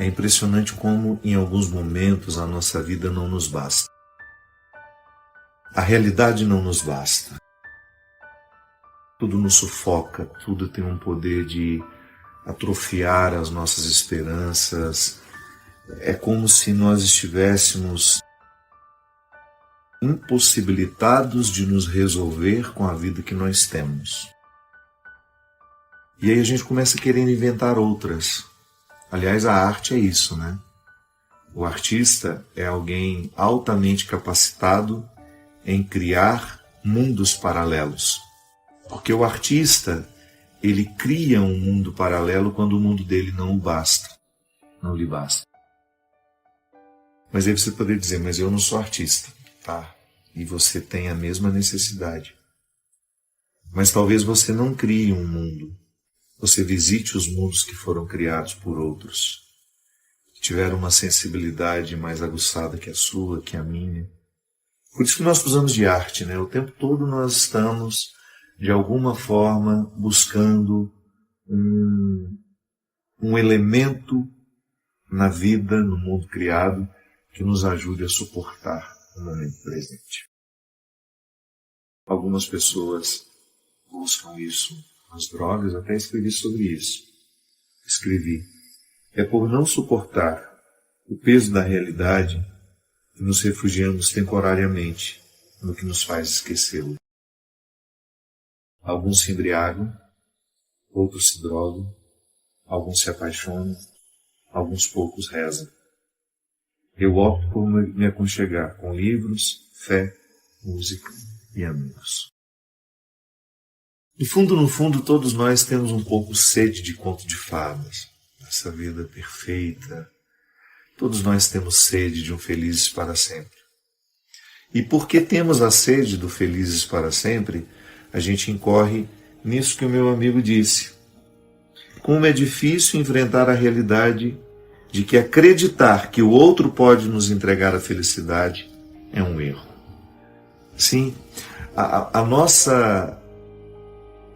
É impressionante como, em alguns momentos, a nossa vida não nos basta. A realidade não nos basta. Tudo nos sufoca, tudo tem um poder de atrofiar as nossas esperanças. É como se nós estivéssemos impossibilitados de nos resolver com a vida que nós temos. E aí a gente começa querendo inventar outras. Aliás, a arte é isso, né? O artista é alguém altamente capacitado em criar mundos paralelos. Porque o artista, ele cria um mundo paralelo quando o mundo dele não lhe basta. Mas aí você poderia dizer, mas eu não sou artista, tá? E você tem a mesma necessidade. Mas talvez você não crie um mundo. Você visite os mundos que foram criados por outros, que tiveram uma sensibilidade mais aguçada que a sua, que a minha. Por isso que nós precisamos de arte, né? O tempo todo nós estamos, de alguma forma, buscando um elemento na vida, no mundo criado, que nos ajude a suportar o momento presente. Algumas pessoas buscam isso nas drogas, até escrevi sobre isso. Escrevi. É por não suportar o peso da realidade que nos refugiamos temporariamente no que nos faz esquecê-lo. Alguns se embriagam, outros se drogam, alguns se apaixonam, alguns poucos rezam. Eu opto por me aconchegar com livros, fé, música e amigos. No fundo, todos nós temos um pouco sede de conto de fadas, essa vida perfeita. Todos nós temos sede de um felizes para sempre. E porque temos a sede do felizes para sempre, a gente incorre nisso que o meu amigo disse. Como é difícil enfrentar a realidade de que acreditar que o outro pode nos entregar a felicidade é um erro. Sim,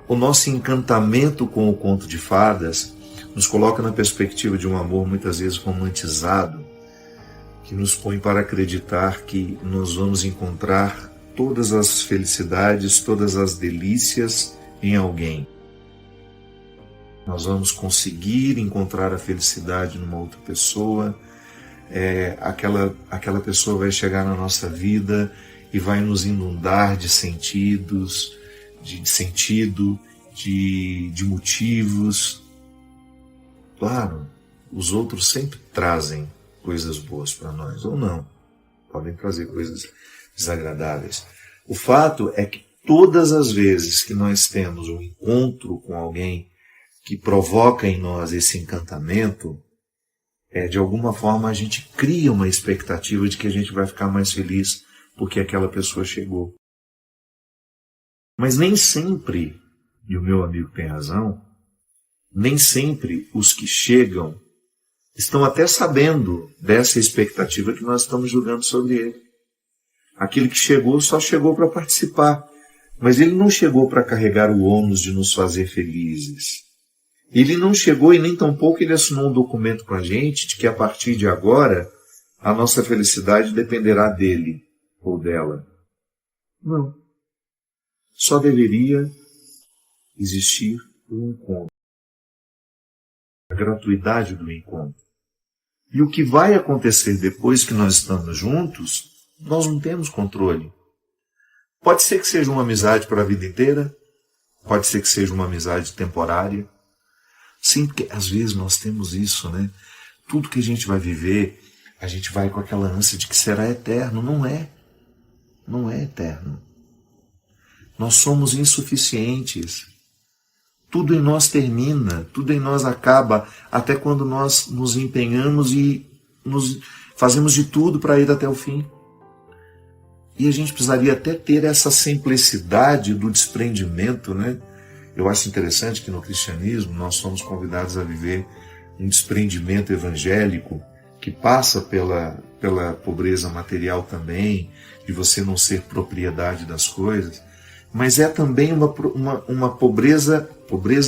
o nosso encantamento com o conto de fadas nos coloca na perspectiva de um amor muitas vezes romantizado, que nos põe para acreditar que nós vamos encontrar todas as felicidades, todas as delícias em alguém. Nós vamos conseguir encontrar a felicidade numa outra pessoa, aquela pessoa vai chegar na nossa vida e vai nos inundar de sentidos, de sentido, de motivos. Claro, os outros sempre trazem coisas boas para nós, ou não. Podem trazer coisas desagradáveis. O fato é que todas as vezes que nós temos um encontro com alguém que provoca em nós esse encantamento, de alguma forma a gente cria uma expectativa de que a gente vai ficar mais feliz porque aquela pessoa chegou. Mas nem sempre, e o meu amigo tem razão, nem sempre os que chegam estão até sabendo dessa expectativa que nós estamos julgando sobre ele. Aquele que chegou só chegou para participar, mas ele não chegou para carregar o ônus de nos fazer felizes. Ele não chegou e nem tampouco ele assinou um documento com a gente de que a partir de agora a nossa felicidade dependerá dele ou dela. Não. Só deveria existir o encontro. A gratuidade do encontro. E o que vai acontecer depois que nós estamos juntos, nós não temos controle. Pode ser que seja uma amizade para a vida inteira, pode ser que seja uma amizade temporária. Sim, porque às vezes nós temos isso, né? Tudo que a gente vai viver, a gente vai com aquela ânsia de que será eterno. Não é. Não é eterno. Nós somos insuficientes. Tudo em nós termina, tudo em nós acaba, até quando nós nos empenhamos e fazemos de tudo para ir até o fim. E a gente precisaria até ter essa simplicidade do desprendimento, né? Eu acho interessante que no cristianismo nós somos convidados a viver um desprendimento evangélico que passa pela pobreza material também, de você não ser propriedade das coisas, mas é também uma pobreza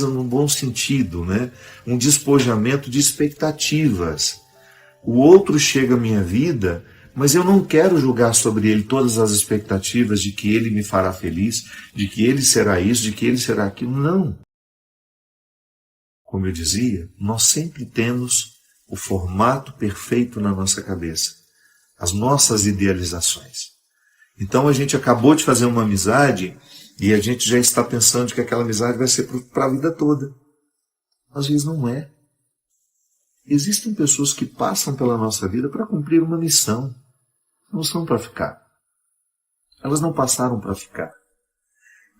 no bom sentido, né? Um despojamento de expectativas. O outro chega à minha vida, mas eu não quero julgar sobre ele todas as expectativas de que ele me fará feliz, de que ele será isso, de que ele será aquilo. Não. Como eu dizia, nós sempre temos o formato perfeito na nossa cabeça, as nossas idealizações. Então a gente acabou de fazer uma amizade e a gente já está pensando que aquela amizade vai ser para a vida toda. Às vezes não é. Existem pessoas que passam pela nossa vida para cumprir uma missão. Não são para ficar. Elas não passaram para ficar.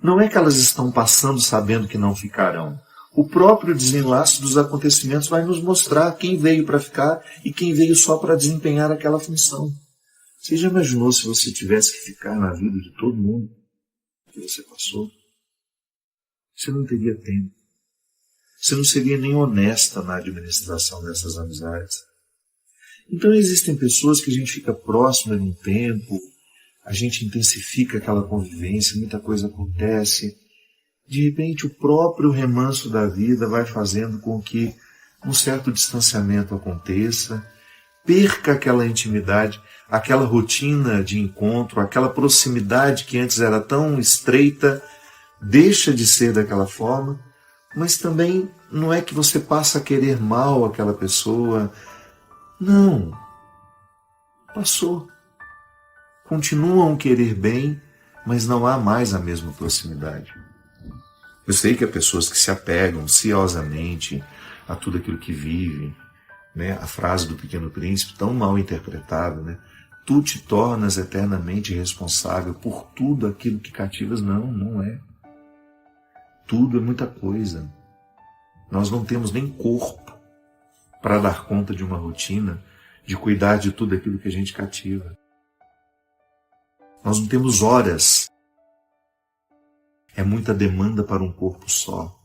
Não é que elas estão passando sabendo que não ficarão. O próprio desenlace dos acontecimentos vai nos mostrar quem veio para ficar e quem veio só para desempenhar aquela função. Você já imaginou se você tivesse que ficar na vida de todo mundo que você passou? Você não teria tempo. Você não seria nem honesta na administração dessas amizades. Então existem pessoas que a gente fica próximo em um tempo, a gente intensifica aquela convivência, muita coisa acontece. De repente o próprio remanso da vida vai fazendo com que um certo distanciamento aconteça, perca aquela intimidade, aquela rotina de encontro, aquela proximidade que antes era tão estreita, deixa de ser daquela forma, mas também não é que você passa a querer mal aquela pessoa. Não. Passou. Continuam a querer bem, mas não há mais a mesma proximidade. Eu sei que há pessoas que se apegam ansiosamente a tudo aquilo que vive, né? A frase do Pequeno Príncipe, tão mal interpretada, né? Tu te tornas eternamente responsável por tudo aquilo que cativas. Não, não é. Tudo é muita coisa. Nós não temos nem corpo para dar conta de uma rotina, de cuidar de tudo aquilo que a gente cativa. Nós não temos horas. É muita demanda para um corpo só.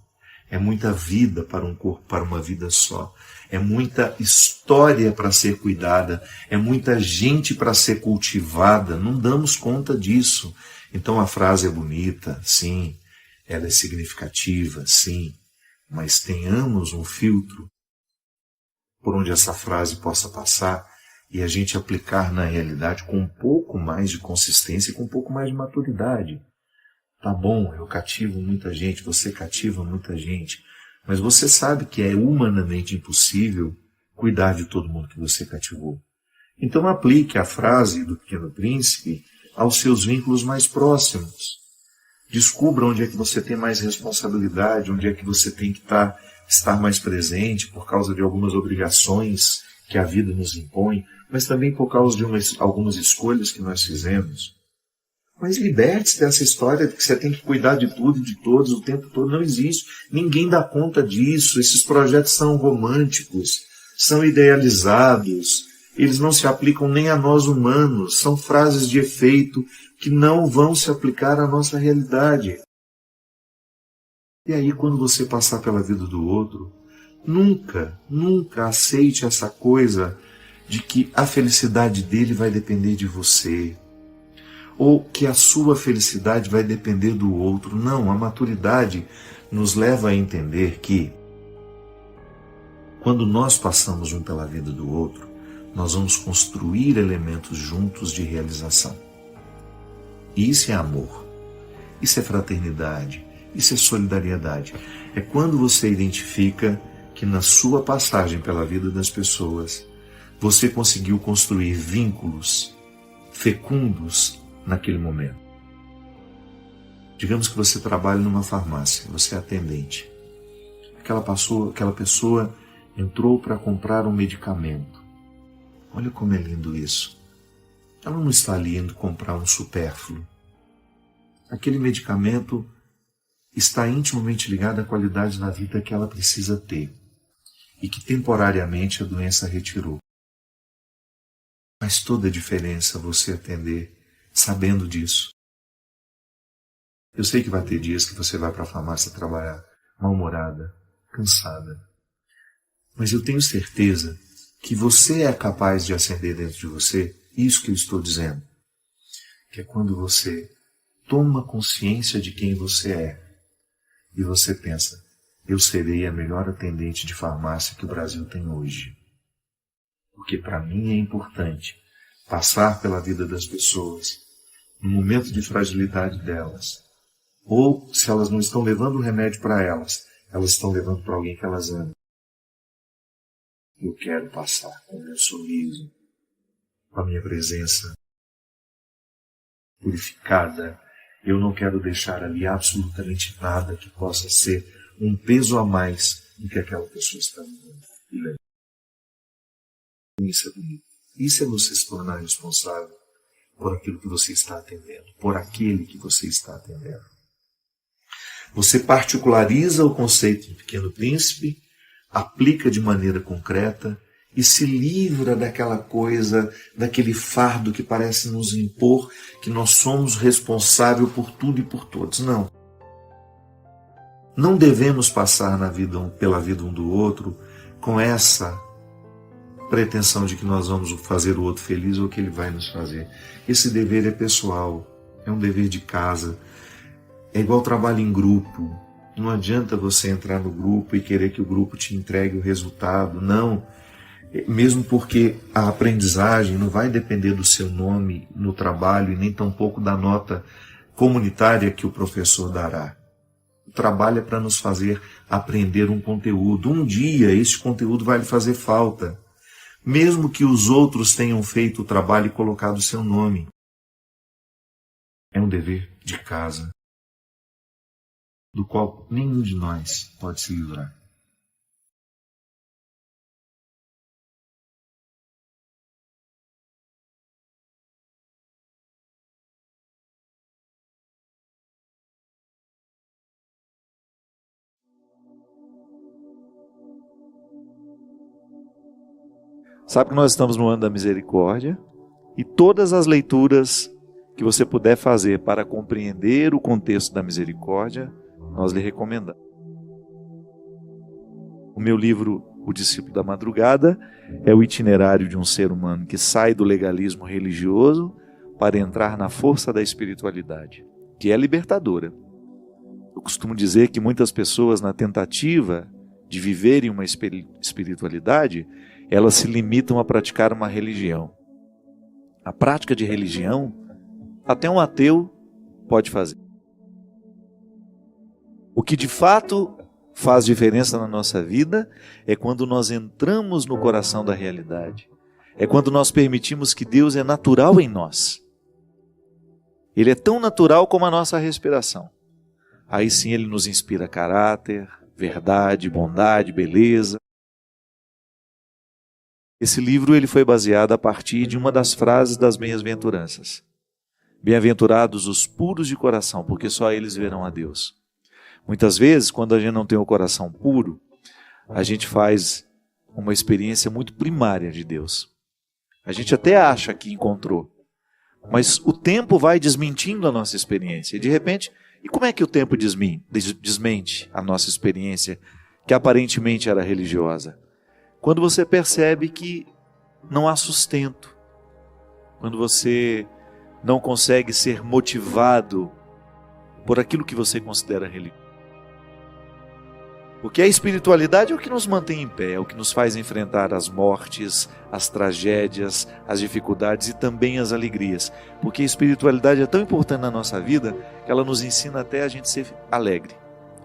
É muita vida para um corpo, para uma vida só. É muita história para ser cuidada. É muita gente para ser cultivada. Não damos conta disso. Então a frase é bonita, sim. Ela é significativa, sim. Mas tenhamos um filtro por onde essa frase possa passar e a gente aplicar na realidade com um pouco mais de consistência e com um pouco mais de maturidade. Tá bom, eu cativo muita gente, você cativa muita gente, mas você sabe que é humanamente impossível cuidar de todo mundo que você cativou. Então aplique a frase do Pequeno Príncipe aos seus vínculos mais próximos. Descubra onde é que você tem mais responsabilidade, onde é que você tem que estar mais presente por causa de algumas obrigações que a vida nos impõe, mas também por causa de algumas escolhas que nós fizemos. Mas liberte-se dessa história de que você tem que cuidar de tudo e de todos o tempo todo. Não existe. Ninguém dá conta disso. Esses projetos são românticos, são idealizados. Eles não se aplicam nem a nós humanos. São frases de efeito que não vão se aplicar à nossa realidade. E aí, quando você passar pela vida do outro, nunca aceite essa coisa de que a felicidade dele vai depender de você. Ou que a sua felicidade vai depender do outro. Não, a maturidade nos leva a entender que quando nós passamos um pela vida do outro, nós vamos construir elementos juntos de realização. E isso é amor, isso é fraternidade, isso é solidariedade. É quando você identifica que na sua passagem pela vida das pessoas, você conseguiu construir vínculos fecundos naquele momento. Digamos que você trabalha numa farmácia, você é atendente. Aquela pessoa entrou para comprar um medicamento. Olha como é lindo isso. Ela não está ali indo comprar um supérfluo. Aquele medicamento está intimamente ligado à qualidade da vida que ela precisa ter e que temporariamente a doença retirou. Faz toda a diferença você atender sabendo disso. Eu sei que vai ter dias que você vai para a farmácia trabalhar mal-humorada, cansada. Mas eu tenho certeza que você é capaz de acender dentro de você isso que eu estou dizendo. Que é quando você toma consciência de quem você é e você pensa, eu serei a melhor atendente de farmácia que o Brasil tem hoje. Porque para mim é importante passar pela vida das pessoas, no momento de fragilidade delas. Ou, se elas não estão levando o remédio para elas estão levando para alguém que elas amam. Eu quero passar com o meu sorriso, com a minha presença purificada. Eu não quero deixar ali absolutamente nada que possa ser um peso a mais do que aquela pessoa está vivendo. Isso é bonito. Isso é você se tornar responsável por aquilo que você está atendendo, por aquele que você está atendendo. Você particulariza o conceito do Pequeno Príncipe, aplica de maneira concreta e se livra daquela coisa, daquele fardo que parece nos impor que nós somos responsáveis por tudo e por todos. Não. Não devemos passar pela vida um do outro com essa pretensão de que nós vamos fazer o outro feliz ou que ele vai nos fazer. Esse dever é pessoal, é um dever de casa. É igual trabalho em grupo. Não adianta você entrar no grupo e querer que o grupo te entregue o resultado. Não. Mesmo porque a aprendizagem não vai depender do seu nome no trabalho e nem tampouco da nota comunitária que o professor dará. O trabalho é para nos fazer aprender um conteúdo. Um dia esse conteúdo vai lhe fazer falta. Mesmo que os outros tenham feito o trabalho e colocado o seu nome. É um dever de casa, do qual nenhum de nós pode se livrar. Sabe que nós estamos no ano da misericórdia e todas as leituras que você puder fazer para compreender o contexto da misericórdia, nós lhe recomendamos. O meu livro, O Discípulo da Madrugada, é o itinerário de um ser humano que sai do legalismo religioso para entrar na força da espiritualidade, que é libertadora. Eu costumo dizer que muitas pessoas, na tentativa de viverem uma espiritualidade, elas se limitam a praticar uma religião. A prática de religião, até um ateu pode fazer. O que de fato faz diferença na nossa vida é quando nós entramos no coração da realidade. É quando nós permitimos que Deus é natural em nós. Ele é tão natural como a nossa respiração. Aí sim ele nos inspira caráter, verdade, bondade, beleza. Esse livro ele foi baseado a partir de uma das frases das bem-aventuranças. Bem-aventurados os puros de coração, porque só eles verão a Deus. Muitas vezes, quando a gente não tem o coração puro, a gente faz uma experiência muito primária de Deus. A gente até acha que encontrou, mas o tempo vai desmentindo a nossa experiência. E de repente, e como é que o tempo desmente a nossa experiência, que aparentemente era religiosa? Quando você percebe que não há sustento, quando você não consegue ser motivado por aquilo que você considera religião. Porque a espiritualidade é o que nos mantém em pé, é o que nos faz enfrentar as mortes, as tragédias, as dificuldades e também as alegrias. Porque a espiritualidade é tão importante na nossa vida que ela nos ensina até a gente ser alegre.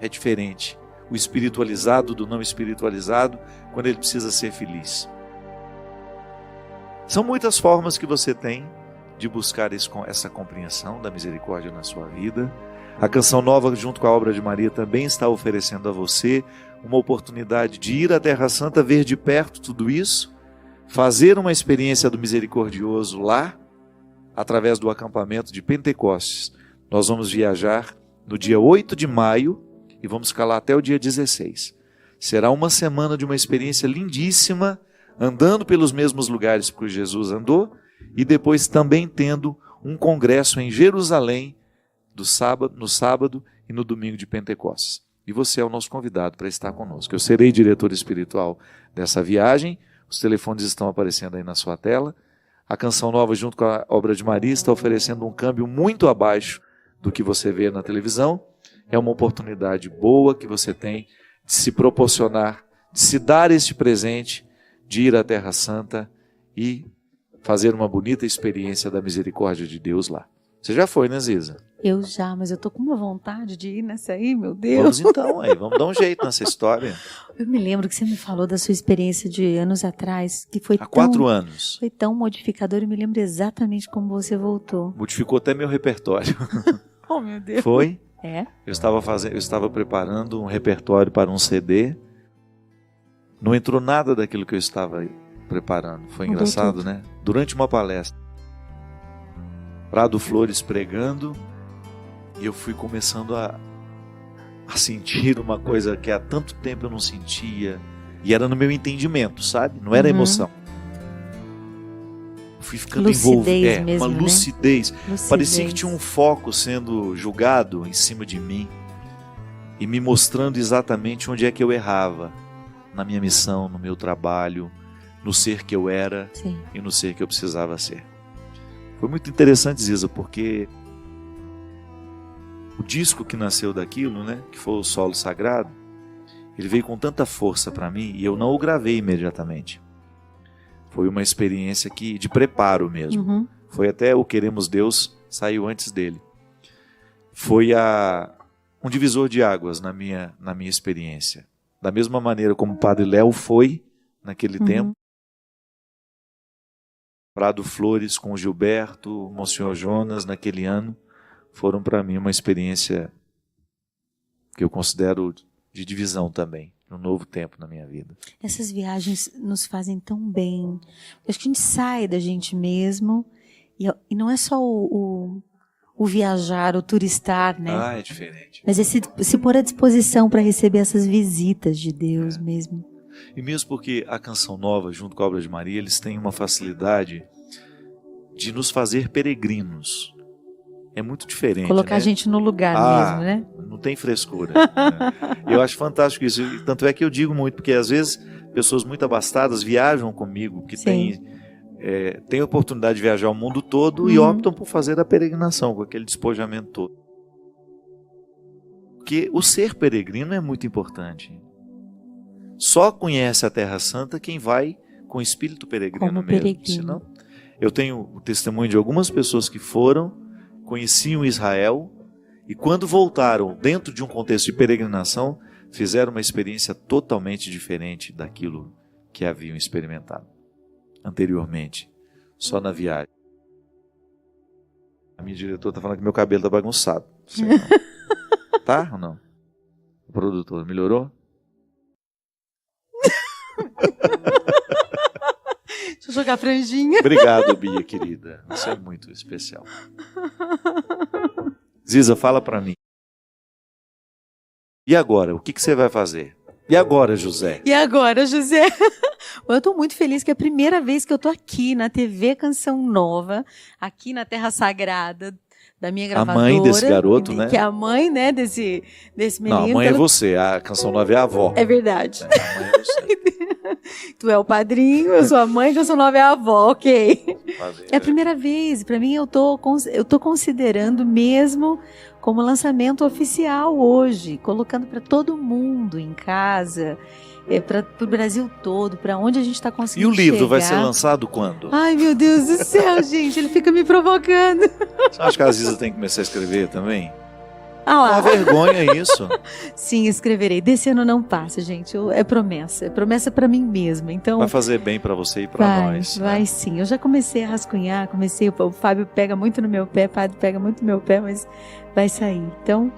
É diferente o espiritualizado do não espiritualizado quando ele precisa ser feliz. São muitas formas que você tem de buscar essa compreensão da misericórdia na sua vida. A Canção Nova, junto com a Obra de Maria, também está oferecendo a você uma oportunidade de ir à Terra Santa, ver de perto tudo isso, fazer uma experiência do misericordioso lá, através do acampamento de Pentecostes. Nós vamos viajar no dia 8 de maio e vamos ficar lá até o dia 16. Será uma semana de uma experiência lindíssima, andando pelos mesmos lugares que Jesus andou, e depois também tendo um congresso em Jerusalém, no sábado e no domingo de Pentecostes. E você é o nosso convidado para estar conosco. Eu serei diretor espiritual dessa viagem, os telefones estão aparecendo aí na sua tela. A Canção Nova, junto com a Obra de Maria, está oferecendo um câmbio muito abaixo do que você vê na televisão. É uma oportunidade boa que você tem de se proporcionar, de se dar este presente, de ir à Terra Santa e fazer uma bonita experiência da misericórdia de Deus lá. Você já foi, né, Ziza? Eu já, mas eu tô com uma vontade de ir nessa aí, meu Deus. Vamos então, aí, vamos dar um jeito nessa história. Eu me lembro que você me falou da sua experiência de anos atrás, que foi Há 4 anos. Foi tão modificador, eu me lembro exatamente como você voltou. Modificou até meu repertório. Oh, meu Deus. Foi? É? Eu estava preparando um repertório para um CD. Não entrou nada daquilo que eu estava preparando. Foi engraçado, né? Durante uma palestra, Prado Flores pregando, e eu fui começando a sentir uma coisa que há tanto tempo eu não sentia, e era no meu entendimento, sabe? Não era emoção. Eu fui ficando envolvido, mesmo, uma né? lucidez. Parecia que tinha um foco sendo julgado em cima de mim e me mostrando exatamente onde é que eu errava na minha missão, no meu trabalho, no ser que eu era. Sim. E no ser que eu precisava ser. Foi muito interessante, Ziza, porque o disco que nasceu daquilo, né, que foi o Solo Sagrado, ele veio com tanta força para mim e eu não o gravei imediatamente. Foi uma experiência de preparo mesmo. Foi até o Queremos Deus, saiu antes dele. Foi um divisor de águas na minha experiência. Da mesma maneira como o Padre Léo foi naquele tempo. Prado Flores com o Gilberto, Monsenhor Jonas naquele ano, foram para mim uma experiência que eu considero de divisão também, um novo tempo na minha vida. Essas viagens nos fazem tão bem. Acho que a gente sai da gente mesmo, e não é só o viajar, o turistar, né? Ah, é diferente. Mas é se pôr à disposição para receber essas visitas de Deus mesmo. E mesmo porque a Canção Nova, junto com a Obra de Maria, eles têm uma facilidade de nos fazer peregrinos. É muito diferente. Colocar a gente no lugar mesmo, né? Não tem frescura. Né? Eu acho fantástico isso. Tanto é que eu digo muito, porque às vezes pessoas muito abastadas viajam comigo, que têm a oportunidade de viajar o mundo todo e optam por fazer a peregrinação, com aquele despojamento todo. Porque o ser peregrino é muito importante. Só conhece a Terra Santa quem vai com espírito peregrino Como mesmo. peregrino. Senão, eu tenho o testemunho de algumas pessoas que foram, conheciam Israel e quando voltaram dentro de um contexto de peregrinação, fizeram uma experiência totalmente diferente daquilo que haviam experimentado anteriormente, só na viagem. A minha diretora está falando que meu cabelo está bagunçado. Tá ou não? O produtor melhorou? Deixa eu jogar a franjinha. Obrigado, Bia, querida. Você é muito especial. Ziza, fala para mim. E agora? O que você vai fazer? E agora, José? E agora, José? Eu estou muito feliz que é a primeira vez que eu estou aqui na TV Canção Nova, aqui na Terra Sagrada da minha gravadora. A mãe desse garoto, né? Que é a mãe, né, desse menino. Não, a mãe é você. A Canção Nova é a avó. É verdade. A mãe é você. Tu é o padrinho, eu sou a mãe, Canção Nova é a avó, ok? É a primeira vez. Para mim, eu tô considerando mesmo como lançamento oficial hoje, colocando para todo mundo em casa, para o Brasil todo, para onde a gente está conseguindo chegar. E o livro vai ser lançado quando? Ai, meu Deus do céu, gente, ele fica me provocando. Você acha que a Ziza tem que começar a escrever também? Ah lá. Uma vergonha isso. Sim, escreverei. Desse ano não passa, gente. É promessa para mim mesma. Então vai fazer bem para você e para nós. Vai sim. Eu já comecei a rascunhar, o Fábio pega muito no meu pé, o Padre pega muito no meu pé, mas vai sair. Então,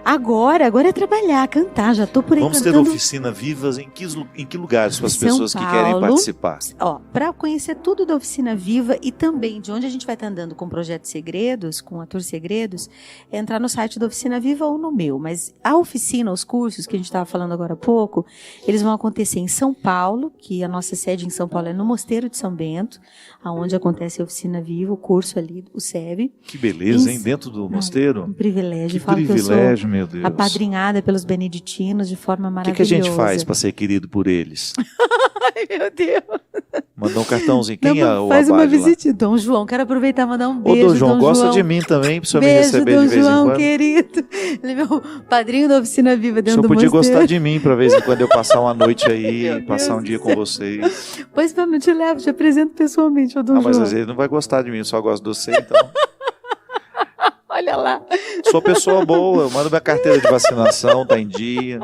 agora é trabalhar, cantar. Já tô por aí Vamos cantando. ter oficina Vivas em que lugares para as pessoas que querem participar? Ó, para conhecer tudo da Oficina Viva e também de onde a gente vai estar andando com o Projeto Segredos, com a Tour Segredos, é entrar no site da Oficina Viva ou no meu. Mas a oficina, os cursos que a gente estava falando agora há pouco, eles vão acontecer em São Paulo, que a nossa sede em São Paulo é no Mosteiro de São Bento, aonde acontece a Oficina Viva, o curso ali, o SEB. Que beleza, hein? Dentro do mosteiro? Um privilégio. Que privilégio, meu Deus. Apadrinhada pelos beneditinos de forma O maravilhosa. que a gente faz para ser querido por eles? Ai, meu Deus. Mandou um cartãozinho. Quem é o Faz uma abade lá? visita. Dom João, quero aproveitar e mandar um Ô, beijo. Dom João, Dom gosta João. de mim também, precisa me Beijo, receber Dom de vez João, em quando. querido. Ele é meu padrinho da Oficina Viva O dentro senhor do podia mosteiro. gostar de mim para vez em quando eu passar uma noite aí, Meu passar Deus um do dia céu. com vocês. Pois vamos, eu te levo, te apresento pessoalmente, ô Dom Ah, mas João. às vezes ele não vai gostar de mim, eu só gosto de você, então. Olha lá. Sou pessoa boa, eu mando minha carteira de vacinação, tá em dia.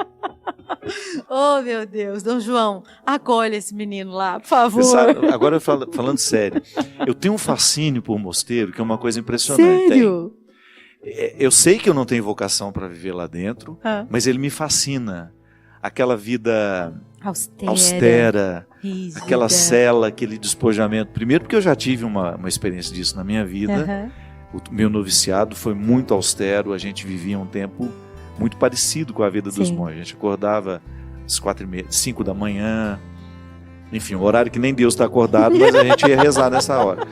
Oh, meu Deus. Dom João, acolhe esse menino lá, por favor. Você sabe, agora falando sério, eu tenho um fascínio por mosteiro, que é uma coisa impressionante. Sério? Eu sei que eu não tenho vocação para viver lá dentro, mas ele me fascina. Aquela vida austera, rígida. aquela cela, aquele despojamento. Primeiro porque eu já tive uma experiência disso na minha vida. O meu noviciado foi muito austero, a gente vivia um tempo muito parecido com a vida dos monges. A gente acordava às 4h30, 5 da manhã, enfim, um horário que nem Deus está acordado, mas a gente ia rezar nessa hora.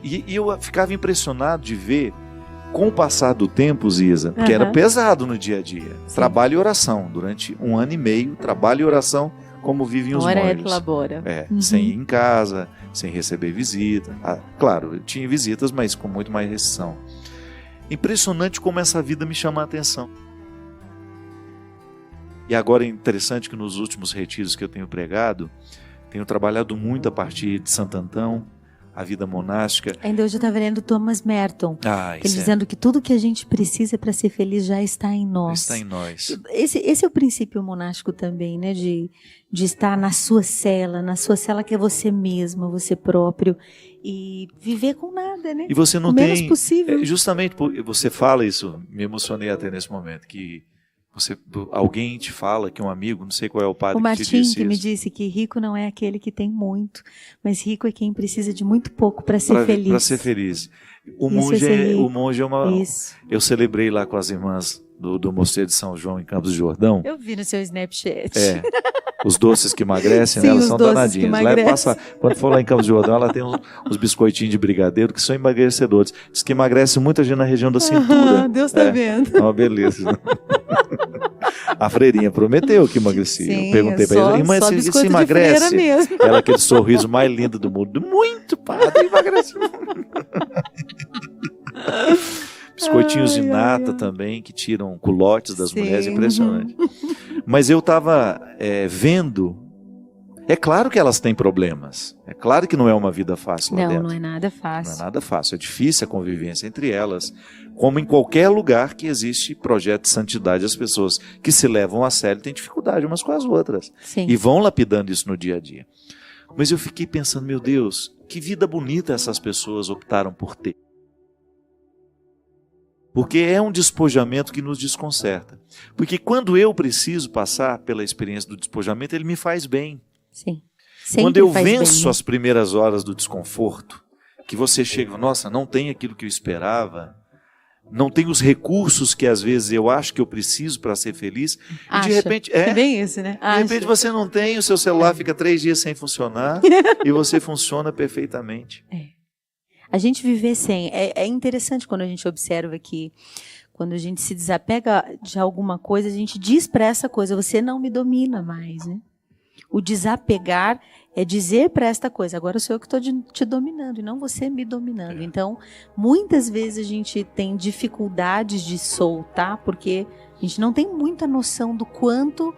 E eu ficava impressionado de ver, com o passar do tempo, Ziza, porque era pesado no dia a dia. Sim. Trabalho e oração, durante 1 ano e meio, trabalho e oração, como vivem os monges. Ora et labora. Sem ir em casa, sem receber visita. Claro, eu tinha visitas, mas com muito mais restrição. Impressionante como essa vida me chama a atenção. E agora é interessante que nos últimos retiros que eu tenho pregado, tenho trabalhado muito a partir de Santo Antão, a vida monástica. Ainda hoje eu estava lendo Thomas Merton, ele dizendo que tudo que a gente precisa para ser feliz já está em nós. Está em nós. Esse é o princípio monástico também, né? De estar na sua cela que é você mesmo, você próprio, e viver com nada, né? E você não o tem... menos possível. Justamente, você fala isso, me emocionei até nesse momento, que alguém te fala, que um amigo, não sei qual é o padre que te disse isso. O Martim, que me disse que rico não é aquele que tem muito, mas rico é quem precisa de muito pouco para ser feliz. Para ser feliz. O monge é uma... Isso. Eu celebrei lá com as irmãs do Mosteiro de São João, em Campos do Jordão. Eu vi no seu Snapchat. Os doces que emagrecem, Sim, né, elas são danadinhas. Quando for lá em Campos do Jordão, ela tem uns biscoitinhos de brigadeiro que são emagrecedores. Diz que emagrece muita gente na região da cintura. Deus está vendo. É uma beleza. A freirinha prometeu que emagrecia. Sim, eu perguntei para ela, irmã, se emagrece? Ela, aquele sorriso mais lindo do mundo. Muito, padre, emagrece. Biscoitinhos de nata também, que tiram culotes das mulheres, impressionante. Mas eu estava vendo, é claro que elas têm problemas, é claro que não é uma vida fácil lá dentro. Não é nada fácil. Não é nada fácil, é difícil a convivência entre elas, como em qualquer lugar que existe projeto de santidade, as pessoas que se levam a sério têm dificuldade umas com as outras. Sim. E vão lapidando isso no dia a dia. Mas eu fiquei pensando, meu Deus, que vida bonita essas pessoas optaram por ter. Porque é um despojamento que nos desconcerta. Porque quando eu preciso passar pela experiência do despojamento, ele me faz bem. Sim. Quando eu venço as primeiras horas do desconforto, que você chega, nossa, não tem aquilo que eu esperava, não tem os recursos que às vezes eu acho que eu preciso para ser feliz, e de repente... É bem isso, né? De repente você não tem, o seu celular fica 3 dias sem funcionar, e você funciona perfeitamente. A gente viver sem. É interessante quando a gente observa que quando a gente se desapega de alguma coisa, a gente diz para essa coisa, você não me domina mais, né? O desapegar é dizer para esta coisa, agora sou eu que estou te dominando e não você me dominando. Então, muitas vezes a gente tem dificuldades de soltar, porque a gente não tem muita noção do quanto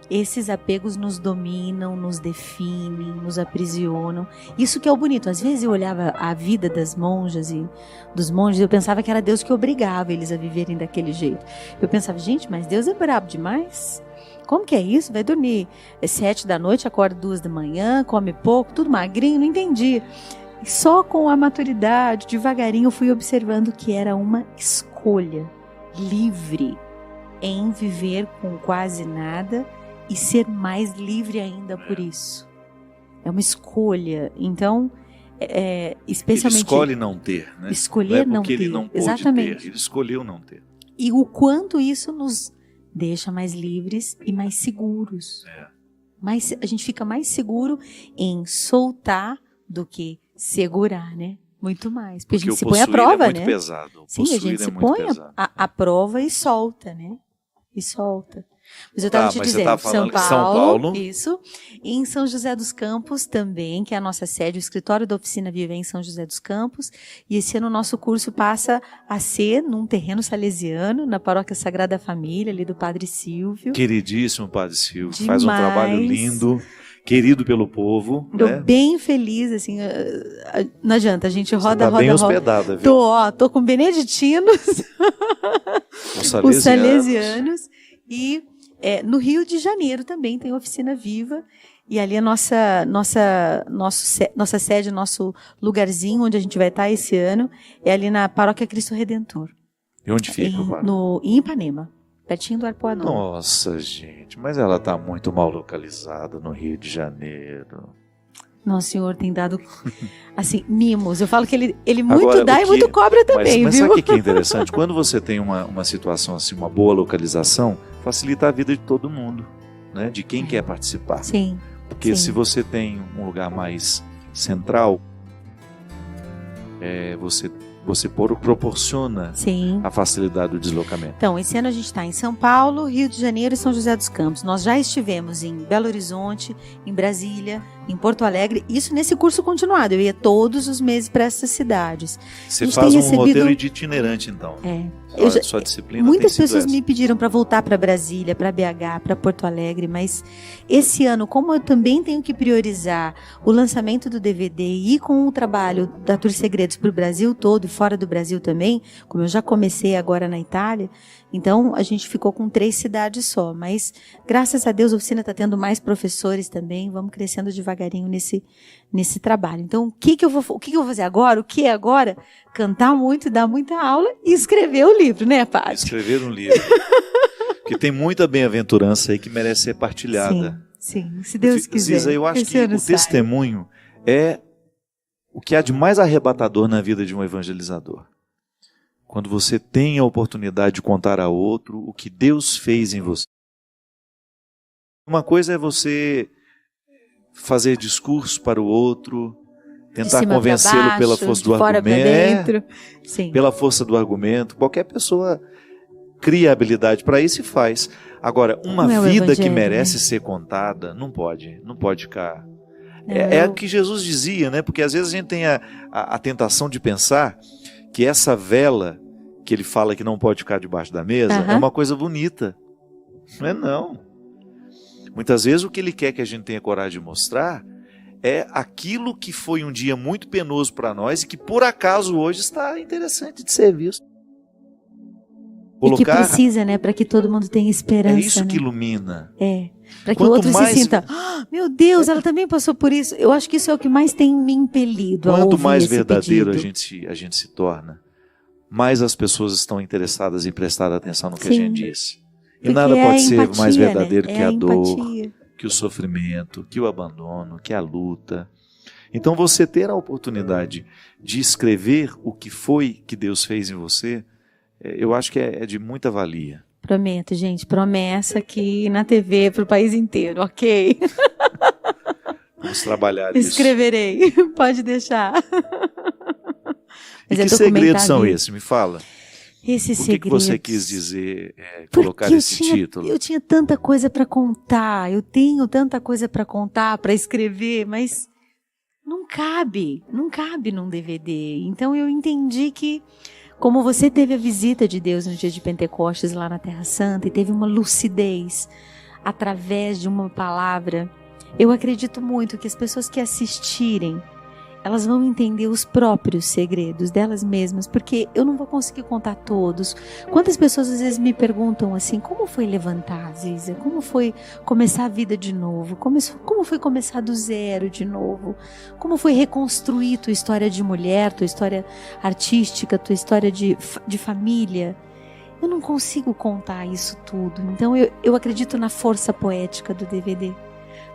esses apegos nos dominam, nos definem, nos aprisionam. Isso que é o bonito. Às vezes eu olhava a vida das monjas e dos monges, eu pensava que era Deus que obrigava eles a viverem daquele jeito. Eu pensava, gente, mas Deus é brabo demais. Como que é isso? Vai dormir 7 da noite, acorda 2 da manhã, come pouco, tudo magrinho, não entendi. E só com a maturidade, devagarinho, eu fui observando que era uma escolha livre em viver com quase nada e ser mais livre ainda por isso. É uma escolha. Então, especialmente... Ele escolhe não ter, né? Escolher não ter. Ele não pôde Exatamente. ter, ele escolheu não ter. E o quanto isso nos deixa mais livres e mais seguros. A gente fica mais seguro em soltar do que segurar, né? Muito mais. Porque a gente se põe à prova, é muito pesado. Sim, a gente se põe à prova e solta, né? E solta. Mas eu estava te mas dizendo, você tá falando que São Paulo. Isso. E em São José dos Campos também, que é a nossa sede, o escritório da Oficina Viva é em São José dos Campos. E esse ano o nosso curso passa a ser num terreno salesiano, na Paróquia Sagrada Família, ali do Padre Silvio. Queridíssimo Padre Silvio, Demais. faz um trabalho lindo, querido pelo povo. Estou né? bem feliz, assim, não adianta, a gente roda, Você tá bem roda, roda. hospedada, viu? Tô com beneditinos, os salesianos, e no Rio de Janeiro também tem Oficina Viva, e ali a nossa sede, nosso lugarzinho onde a gente vai estar esse ano, é ali na Paróquia Cristo Redentor. E onde fica, Em Ipanema, pertinho do Arpoador. Nossa, gente, mas ela tá muito mal localizada no Rio de Janeiro. Nosso Senhor tem dado, assim, mimos. Eu falo que ele muito Agora, dá e muito cobra também, mas viu? sabe o que é interessante? Quando você tem uma situação assim, uma boa localização, facilita a vida de todo mundo, né? De quem quer participar. Sim. Porque sim. se você tem um lugar mais central, você proporciona Sim. a facilidade do deslocamento. Então, esse ano a gente está em São Paulo, Rio de Janeiro e São José dos Campos. Nós já estivemos em Belo Horizonte, em Brasília, em Porto Alegre, isso nesse curso continuado. Eu ia todos os meses para essas cidades. Você faz um roteiro de itinerante, então. Sua disciplina muitas tem sido pessoas essa. me pediram para voltar para Brasília, para BH, para Porto Alegre, mas esse ano, como eu também tenho que priorizar o lançamento do DVD e com o trabalho da Tour Segredos para o Brasil todo, fora do Brasil também, como eu já comecei agora na Itália, então a gente ficou com 3 cidades só, mas graças a Deus a oficina está tendo mais professores também, vamos crescendo devagarinho nesse trabalho. Então, o que eu vou fazer agora? O que é agora? Cantar muito, dar muita aula e escrever o livro, né, Padre? Escrever um livro. Porque tem muita bem-aventurança aí que merece ser partilhada. Sim, se Deus quiser. Ziza, eu acho que o testemunho é o que há de mais arrebatador na vida de um evangelizador. Quando você tem a oportunidade de contar a outro o que Deus fez em você. Uma coisa é você fazer discurso para o outro, tentar convencê-lo pela força do argumento. Sim. Pela força do argumento. Qualquer pessoa cria habilidade para isso e faz. Agora, uma vida que merece ser contada, não pode ficar. É o que Jesus dizia, né? Porque às vezes a gente tem a tentação de pensar que essa vela que ele fala que não pode ficar debaixo da mesa é uma coisa bonita. Não é não. Muitas vezes o que ele quer que a gente tenha coragem de mostrar é aquilo que foi um dia muito penoso para nós e que por acaso hoje está interessante de ser visto. E que precisa, né? Para que todo mundo tenha esperança. É isso, né? Que ilumina. Para que o outro se sinta, meu Deus, ela também passou por isso. Eu acho que isso é o que mais tem me impelido a ouvir Quanto mais verdadeiro pedido. a gente se torna, mais as pessoas estão interessadas em prestar atenção no que a gente diz. E porque nada pode ser mais verdadeiro, né? Que a dor, que o sofrimento, que o abandono, que a luta. Então você ter a oportunidade de escrever o que foi que Deus fez em você, eu acho que é de muita valia. Prometo, gente, promessa aqui na TV para o país inteiro, ok? Vamos trabalhar isso. Escreverei, pode deixar. Mas e que segredos são esses? Me fala. Esses segredos. Por que você quis dizer, colocar esse título? Eu tinha tanta coisa para contar, eu tenho tanta coisa para contar, para escrever, mas não cabe num DVD. Então eu entendi que, como você teve a visita de Deus no dia de Pentecostes lá na Terra Santa e teve uma lucidez através de uma palavra, eu acredito muito que as pessoas que assistirem, elas vão entender os próprios segredos delas mesmas, porque eu não vou conseguir contar todos. Quantas pessoas às vezes me perguntam assim, como foi levantar, Ziza? Como foi começar a vida de novo? Como foi começar do zero de novo? Como foi reconstruir tua história de mulher, tua história artística, tua história de família? Eu não consigo contar isso tudo. Então eu acredito na força poética do DVD.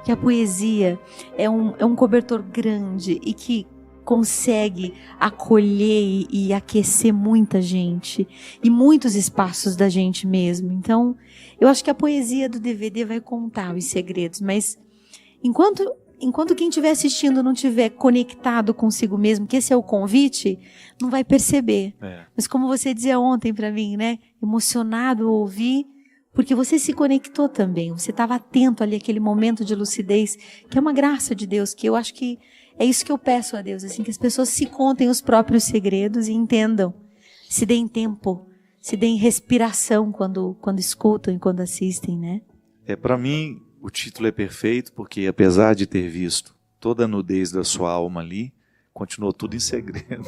Que a poesia é um cobertor grande e que consegue acolher e aquecer muita gente e muitos espaços da gente mesmo. Então, eu acho que a poesia do DVD vai contar os segredos, mas enquanto quem estiver assistindo não estiver conectado consigo mesmo, que esse é o convite, não vai perceber. Mas como você dizia ontem para mim, né? Emocionado ouvir, porque você se conectou também, você estava atento ali àquele momento de lucidez, que é uma graça de Deus, que eu acho que é isso que eu peço a Deus, assim, que as pessoas se contem os próprios segredos e entendam, se deem tempo, se deem respiração quando escutam e quando assistem, né? Para mim, o título é perfeito, porque apesar de ter visto toda a nudez da sua alma ali, continuou tudo em segredo.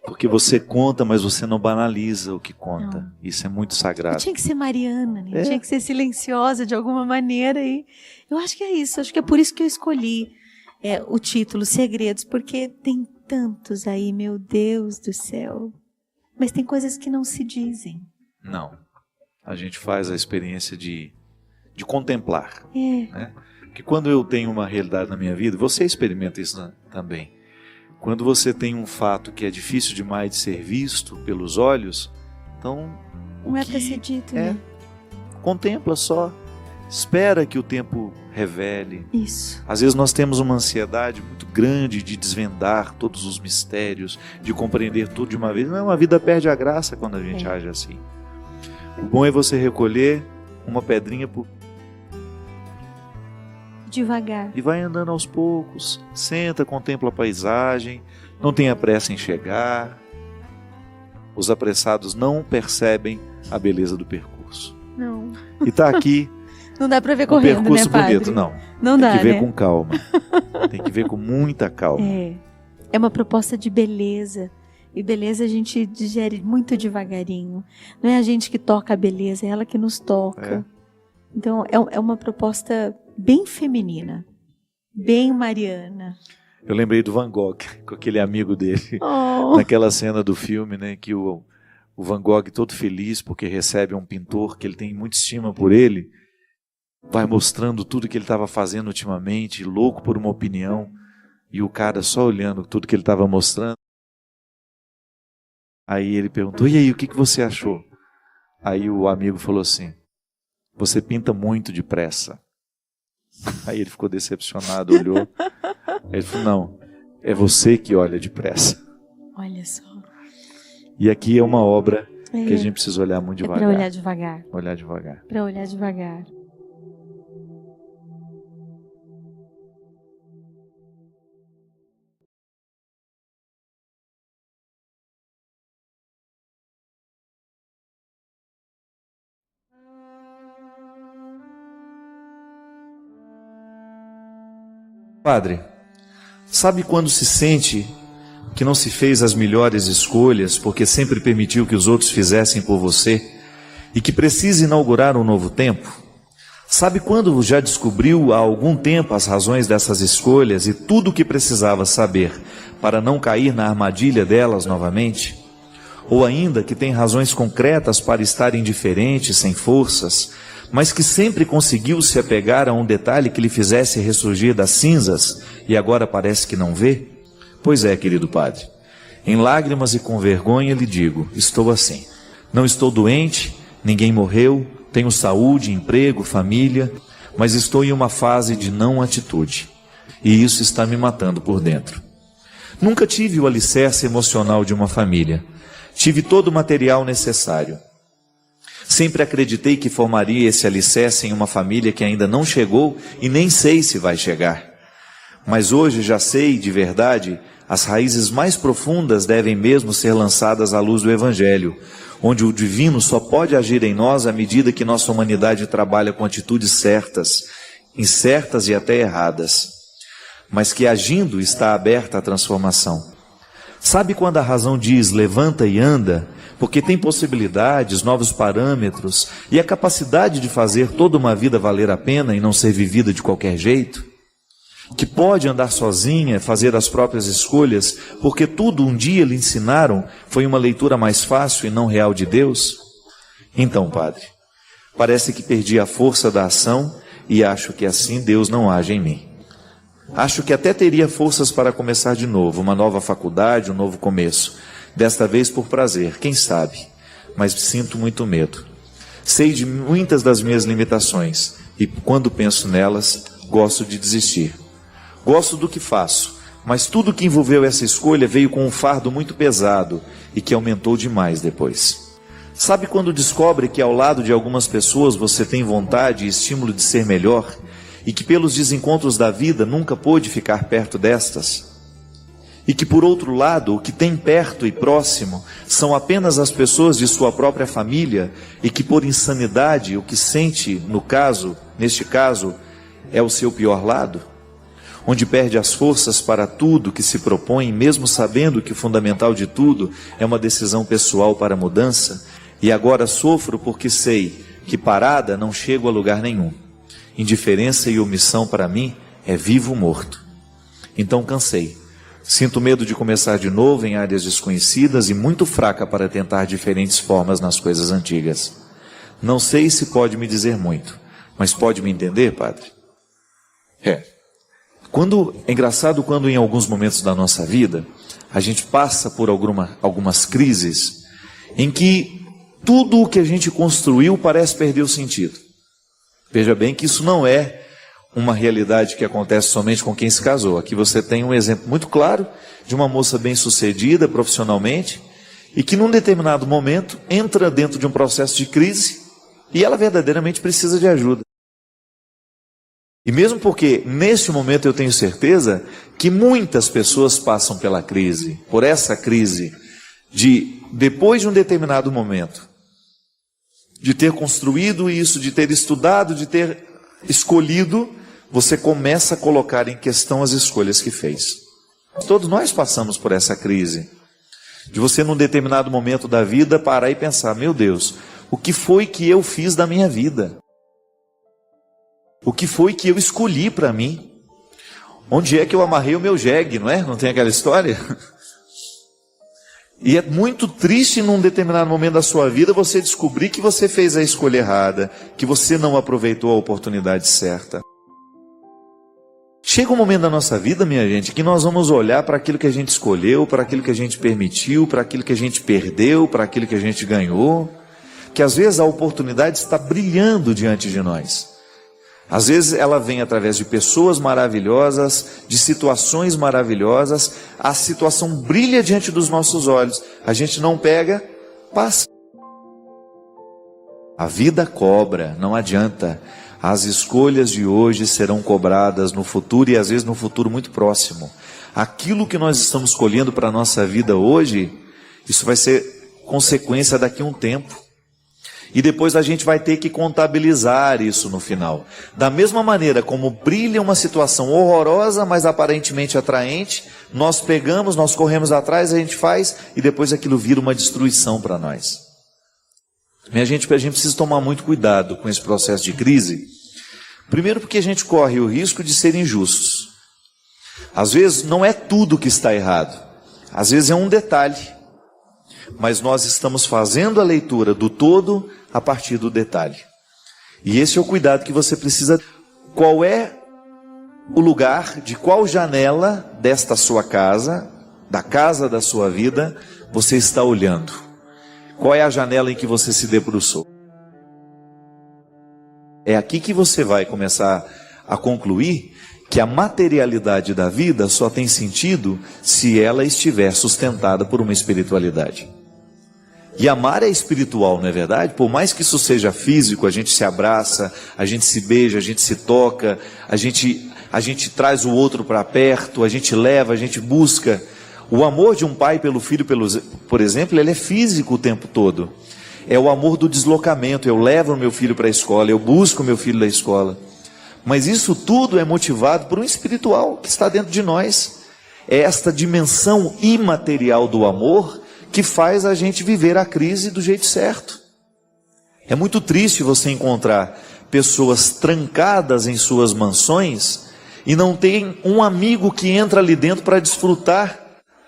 Porque você conta, mas você não banaliza o que conta. Não. Isso é muito sagrado. Eu tinha que ser mariana, né? Tinha que ser silenciosa de alguma maneira. E eu acho que é isso. Acho que é por isso que eu escolhi o título Segredos, porque tem tantos aí, meu Deus do céu. Mas tem coisas que não se dizem. Não. A gente faz a experiência de contemplar. Né? Porque quando eu tenho uma realidade na minha vida, você experimenta isso também. Quando você tem um fato que é difícil demais de ser visto pelos olhos, então não é para ser dito, né? Contempla só, espera que o tempo revele. Isso. Às vezes nós temos uma ansiedade muito grande de desvendar todos os mistérios, de compreender tudo de uma vez. Não, a vida perde a graça quando a gente age assim. O bom é você recolher uma pedrinha por devagar. E vai andando aos poucos. Senta, contempla a paisagem. Não tenha pressa em chegar. Os apressados não percebem a beleza do percurso. Não. E está aqui. Não dá para ver correndo, percurso né, padre? Bonito, não. Não Tem dá, que ver né? com calma. Tem que ver com muita calma. É uma proposta de beleza. E beleza a gente digere muito devagarinho. Não é a gente que toca a beleza, é ela que nos toca. Então é uma proposta bem feminina, bem mariana. Eu lembrei do Van Gogh, com aquele amigo dele, naquela cena do filme, né, que o Van Gogh, todo feliz porque recebe um pintor que ele tem muita estima por ele, vai mostrando tudo que ele estava fazendo ultimamente, louco por uma opinião, e o cara só olhando tudo que ele estava mostrando. Aí ele perguntou, e aí, o que você achou? Aí o amigo falou assim, você pinta muito depressa. Aí ele ficou decepcionado, olhou. Aí ele falou, não, é você que olha depressa. Olha só. E aqui é uma obra que a gente precisa olhar muito devagar. Para olhar devagar. Olhar devagar. Para olhar devagar. Padre, sabe quando se sente que não se fez as melhores escolhas porque sempre permitiu que os outros fizessem por você e que precisa inaugurar um novo tempo? Sabe quando já descobriu há algum tempo as razões dessas escolhas e tudo o que precisava saber para não cair na armadilha delas novamente? Ou ainda que tem razões concretas para estar indiferente, sem forças, mas que sempre conseguiu se apegar a um detalhe que lhe fizesse ressurgir das cinzas e agora parece que não vê? Pois é, querido padre, em lágrimas e com vergonha lhe digo, estou assim. Não estou doente, ninguém morreu, tenho saúde, emprego, família, mas estou em uma fase de não atitude. E isso está me matando por dentro. Nunca tive o alicerce emocional de uma família. Tive todo o material necessário. Sempre acreditei que formaria esse alicerce em uma família que ainda não chegou e nem sei se vai chegar. Mas hoje já sei, de verdade, as raízes mais profundas devem mesmo ser lançadas à luz do Evangelho, onde o divino só pode agir em nós à medida que nossa humanidade trabalha com atitudes certas, incertas e até erradas, mas que agindo está aberta à transformação. Sabe quando a razão diz levanta e anda, porque tem possibilidades, novos parâmetros e a capacidade de fazer toda uma vida valer a pena e não ser vivida de qualquer jeito? Que pode andar sozinha, fazer as próprias escolhas, porque tudo um dia lhe ensinaram foi uma leitura mais fácil e não real de Deus? Então, padre, parece que perdi a força da ação e acho que assim Deus não age em mim. Acho que até teria forças para começar de novo, uma nova faculdade, um novo começo. Desta vez por prazer, quem sabe? Mas sinto muito medo. Sei de muitas das minhas limitações e quando penso nelas, gosto de desistir. Gosto do que faço, mas tudo que envolveu essa escolha veio com um fardo muito pesado e que aumentou demais depois. Sabe quando descobre que ao lado de algumas pessoas você tem vontade e estímulo de ser melhor, e que pelos desencontros da vida nunca pôde ficar perto destas? E que por outro lado, o que tem perto e próximo são apenas as pessoas de sua própria família, e que por insanidade o que sente neste caso, é o seu pior lado? Onde perde as forças para tudo que se propõe, mesmo sabendo que o fundamental de tudo é uma decisão pessoal para a mudança, e agora sofro porque sei que parada não chego a lugar nenhum. Indiferença e omissão para mim é vivo morto. Então cansei. Sinto medo de começar de novo em áreas desconhecidas e muito fraca para tentar diferentes formas nas coisas antigas. Não sei se pode me dizer muito, mas pode me entender, padre? É engraçado quando em alguns momentos da nossa vida a gente passa por algumas crises em que tudo o que a gente construiu parece perder o sentido. Veja bem que isso não é uma realidade que acontece somente com quem se casou. Aqui você tem um exemplo muito claro de uma moça bem-sucedida profissionalmente e que num determinado momento entra dentro de um processo de crise e ela verdadeiramente precisa de ajuda. E mesmo porque neste momento eu tenho certeza que muitas pessoas passam pela crise, por essa crise de, depois de um determinado momento, de ter construído isso, de ter estudado, de ter escolhido, você começa a colocar em questão as escolhas que fez. Todos nós passamos por essa crise, de você num determinado momento da vida parar e pensar, meu Deus, o que foi que eu fiz da minha vida? O que foi que eu escolhi para mim? Onde é que eu amarrei o meu jegue, não é? Não tem aquela história? E é muito triste num determinado momento da sua vida você descobrir que você fez a escolha errada, que você não aproveitou a oportunidade certa. Chega um momento da nossa vida, minha gente, que nós vamos olhar para aquilo que a gente escolheu, para aquilo que a gente permitiu, para aquilo que a gente perdeu, para aquilo que a gente ganhou, que às vezes a oportunidade está brilhando diante de nós. Às vezes ela vem através de pessoas maravilhosas, de situações maravilhosas, a situação brilha diante dos nossos olhos, a gente não pega, passa. A vida cobra, não adianta. As escolhas de hoje serão cobradas no futuro e às vezes no futuro muito próximo. Aquilo que nós estamos escolhendo para a nossa vida hoje, isso vai ser consequência daqui a um tempo. E depois a gente vai ter que contabilizar isso no final. Da mesma maneira como brilha uma situação horrorosa, mas aparentemente atraente, nós pegamos, nós corremos atrás, a gente faz, e depois aquilo vira uma destruição para nós. Minha gente, a gente precisa tomar muito cuidado com esse processo de crise. Primeiro porque a gente corre o risco de ser injustos. Às vezes não é tudo que está errado. Às vezes é um detalhe. Mas nós estamos fazendo a leitura do todo a partir do detalhe. E esse é o cuidado que você precisa. Qual é o lugar, de qual janela desta sua casa, da casa da sua vida, você está olhando? Qual é a janela em que você se debruçou? É aqui que você vai começar a concluir que a materialidade da vida só tem sentido se ela estiver sustentada por uma espiritualidade. E amar é espiritual, não é verdade? Por mais que isso seja físico, a gente se abraça, a gente se beija, a gente se toca, a gente traz o outro para perto, a gente leva, a gente busca. O amor de um pai pelo filho, por exemplo, ele é físico o tempo todo. É o amor do deslocamento, eu levo o meu filho para a escola, eu busco o meu filho da escola. Mas isso tudo é motivado por um espiritual que está dentro de nós. É esta dimensão imaterial do amor que faz a gente viver a crise do jeito certo. É muito triste você encontrar pessoas trancadas em suas mansões e não tem um amigo que entra ali dentro para desfrutar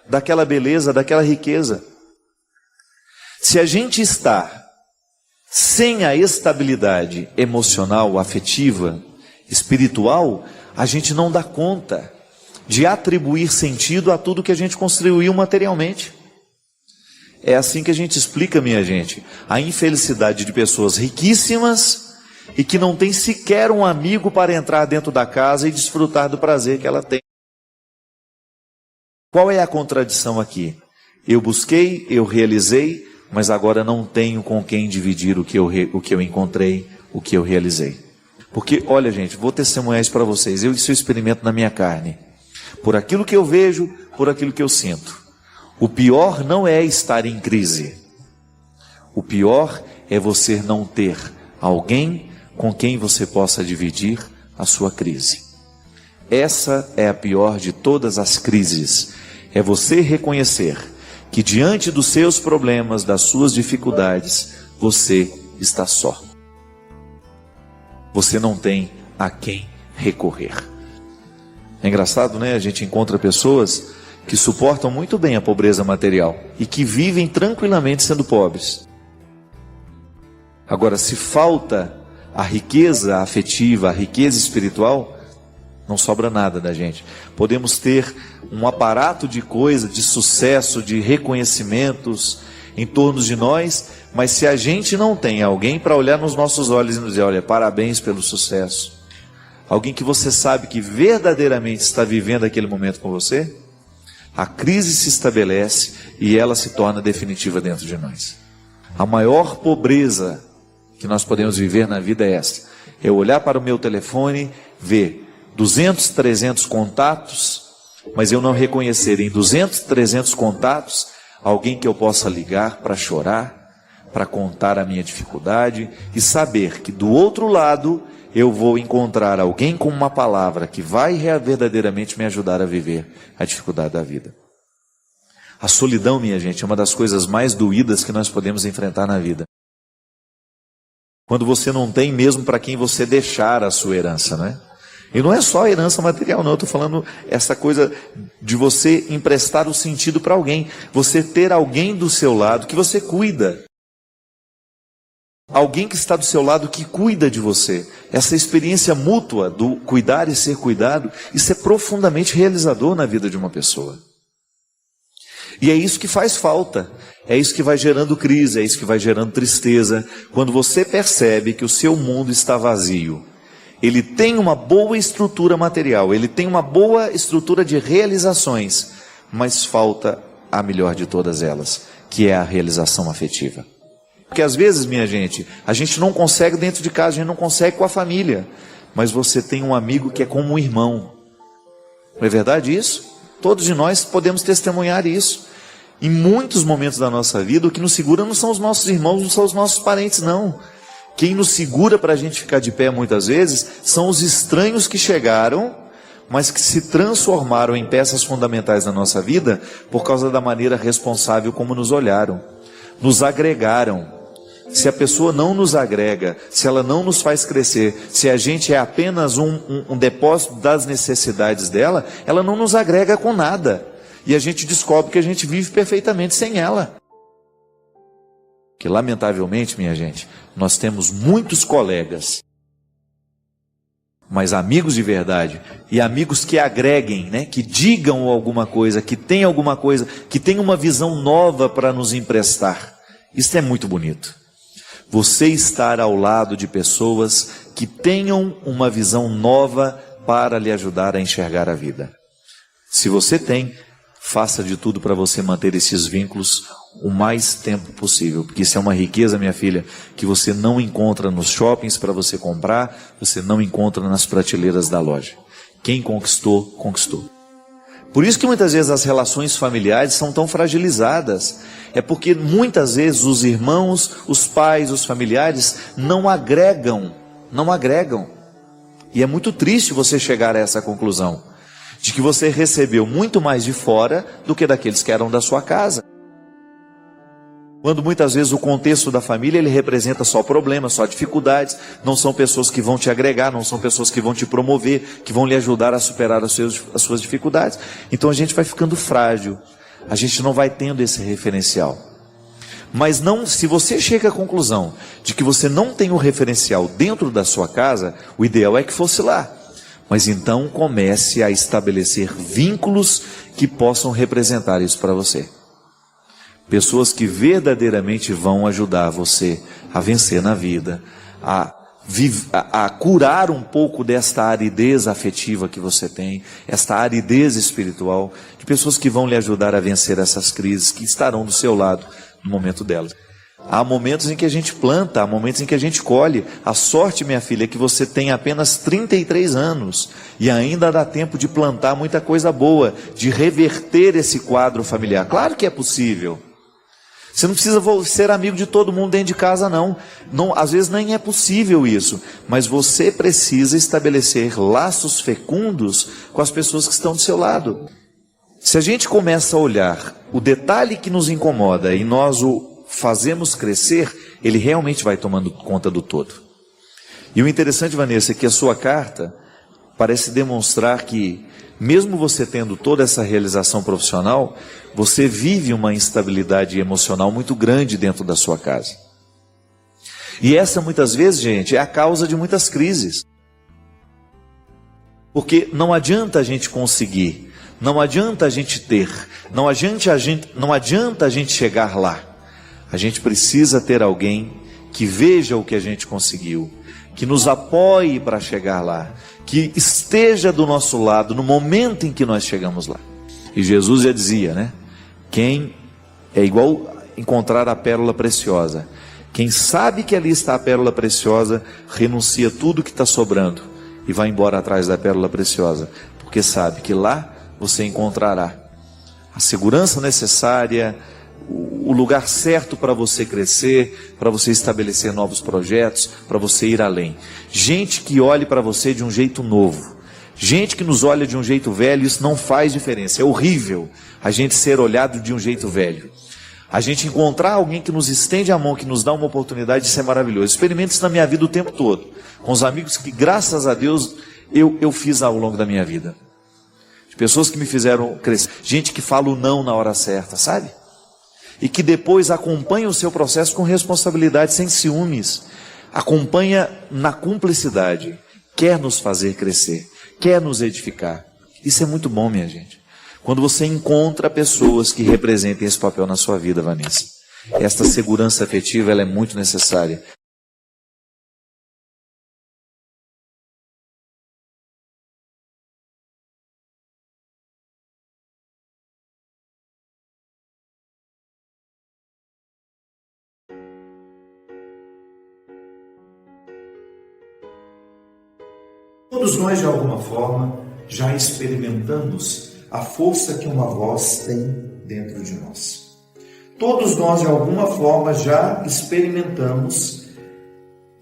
daquela beleza, daquela riqueza. Se a gente está sem a estabilidade emocional, afetiva, espiritual, a gente não dá conta de atribuir sentido a tudo que a gente construiu materialmente. É assim que a gente explica, minha gente, a infelicidade de pessoas riquíssimas e que não tem sequer um amigo para entrar dentro da casa e desfrutar do prazer que ela tem. Qual é a contradição aqui? Eu busquei, eu realizei, mas agora não tenho com quem dividir o que eu encontrei, o que eu realizei. Porque, olha gente, vou testemunhar isso para vocês, isso eu experimento na minha carne. Por aquilo que eu vejo, por aquilo que eu sinto. O pior não é estar em crise. O pior é você não ter alguém com quem você possa dividir a sua crise. Essa é a pior de todas as crises. É você reconhecer que diante dos seus problemas, das suas dificuldades, você está só. Você não tem a quem recorrer. É engraçado, né? A gente encontra pessoas que suportam muito bem a pobreza material e que vivem tranquilamente sendo pobres. Agora, se falta a riqueza afetiva, a riqueza espiritual, não sobra nada da gente. Podemos ter um aparato de coisas, de sucesso, de reconhecimentos em torno de nós, mas se a gente não tem alguém para olhar nos nossos olhos e nos dizer, olha, parabéns pelo sucesso, alguém que você sabe que verdadeiramente está vivendo aquele momento com você, a crise se estabelece e ela se torna definitiva dentro de nós. A maior pobreza que nós podemos viver na vida é esta: eu olhar para o meu telefone, ver 200, 300 contatos, mas eu não reconhecer em 200, 300 contatos alguém que eu possa ligar para chorar, para contar a minha dificuldade e saber que do outro lado eu vou encontrar alguém com uma palavra que vai verdadeiramente me ajudar a viver a dificuldade da vida. A solidão, minha gente, é uma das coisas mais doídas que nós podemos enfrentar na vida. Quando você não tem mesmo para quem você deixar a sua herança, né? E não é só a herança material, não. Eu estou falando essa coisa de você emprestar o sentido para alguém. Você ter alguém do seu lado que você cuida. Alguém que está do seu lado que cuida de você. Essa experiência mútua do cuidar e ser cuidado, isso é profundamente realizador na vida de uma pessoa. E é isso que faz falta. É isso que vai gerando crise, é isso que vai gerando tristeza. Quando você percebe que o seu mundo está vazio. Ele tem uma boa estrutura material, ele tem uma boa estrutura de realizações, mas falta a melhor de todas elas, que é a realização afetiva. Porque às vezes, minha gente, a gente não consegue dentro de casa, a gente não consegue com a família, mas você tem um amigo que é como um irmão. Não é verdade isso? Todos de nós podemos testemunhar isso. Em muitos momentos da nossa vida, o que nos segura não são os nossos irmãos, não são os nossos parentes, não. Quem nos segura para a gente ficar de pé muitas vezes são os estranhos que chegaram, mas que se transformaram em peças fundamentais na nossa vida por causa da maneira responsável como nos olharam, nos agregaram. Se a pessoa não nos agrega, se ela não nos faz crescer, se a gente é apenas um depósito das necessidades dela, ela não nos agrega com nada. E a gente descobre que a gente vive perfeitamente sem ela. Que lamentavelmente, minha gente, nós temos muitos colegas, mas amigos de verdade, e amigos que agreguem, né, que digam alguma coisa, que tenham alguma coisa, que tenham uma visão nova para nos emprestar. Isso é muito bonito. Você estar ao lado de pessoas que tenham uma visão nova para lhe ajudar a enxergar a vida. Se você tem, faça de tudo para você manter esses vínculos o mais tempo possível, porque isso é uma riqueza, minha filha, que você não encontra nos shoppings para você comprar, você não encontra nas prateleiras da loja. Quem conquistou, conquistou. Por isso que muitas vezes as relações familiares são tão fragilizadas. É porque muitas vezes os irmãos, os pais, os familiares não agregam. E é muito triste você chegar a essa conclusão, de que você recebeu muito mais de fora do que daqueles que eram da sua casa. Quando muitas vezes o contexto da família, ele representa só problemas, só dificuldades, não são pessoas que vão te agregar, não são pessoas que vão te promover, que vão lhe ajudar a superar as suas dificuldades. Então a gente vai ficando frágil, a gente não vai tendo esse referencial. Mas não, se você chega à conclusão de que você não tem o referencial dentro da sua casa, o ideal é que fosse lá. Mas então comece a estabelecer vínculos que possam representar isso para você. Pessoas que verdadeiramente vão ajudar você a vencer na vida, a curar um pouco desta aridez afetiva que você tem, esta aridez espiritual, de pessoas que vão lhe ajudar a vencer essas crises, que estarão do seu lado no momento dela. Há momentos em que a gente planta, há momentos em que a gente colhe. A sorte, minha filha, é que você tem apenas 33 anos e ainda dá tempo de plantar muita coisa boa, de reverter esse quadro familiar. Claro que é possível. Você não precisa ser amigo de todo mundo dentro de casa, não. Às vezes nem é possível isso. Mas você precisa estabelecer laços fecundos com as pessoas que estão do seu lado. Se a gente começa a olhar o detalhe que nos incomoda e nós o fazemos crescer, ele realmente vai tomando conta do todo. E o interessante, Vanessa, é que a sua carta parece demonstrar que, mesmo você tendo toda essa realização profissional, você vive uma instabilidade emocional muito grande dentro da sua casa. E essa, muitas vezes, gente, é a causa de muitas crises. Porque não adianta a gente conseguir, não adianta a gente ter, não adianta a gente chegar lá. A gente precisa ter alguém que veja o que a gente conseguiu, que nos apoie para chegar lá, que esteja do nosso lado no momento em que nós chegamos lá. E Jesus já dizia, né? Quem é igual encontrar a pérola preciosa. Quem sabe que ali está a pérola preciosa, renuncia tudo que está sobrando e vai embora atrás da pérola preciosa, porque sabe que lá você encontrará a segurança necessária, o lugar certo para você crescer, para você estabelecer novos projetos, para você ir além. Gente que olhe para você de um jeito novo. Gente que nos olha de um jeito velho, isso não faz diferença. É horrível a gente ser olhado de um jeito velho. A gente encontrar alguém que nos estende a mão, que nos dá uma oportunidade, isso é maravilhoso. Experimento isso na minha vida o tempo todo. Com os amigos que, graças a Deus, eu fiz ao longo da minha vida. De pessoas que me fizeram crescer. Gente que fala o não na hora certa, sabe? E que depois acompanha o seu processo com responsabilidade, sem ciúmes. Acompanha na cumplicidade. Quer nos fazer crescer. Quer nos edificar. Isso é muito bom, minha gente. Quando você encontra pessoas que representem esse papel na sua vida, Vanessa. Esta segurança afetiva, ela é muito necessária. Todos nós, de alguma forma, já experimentamos a força que uma voz tem dentro de nós. Todos nós, de alguma forma, já experimentamos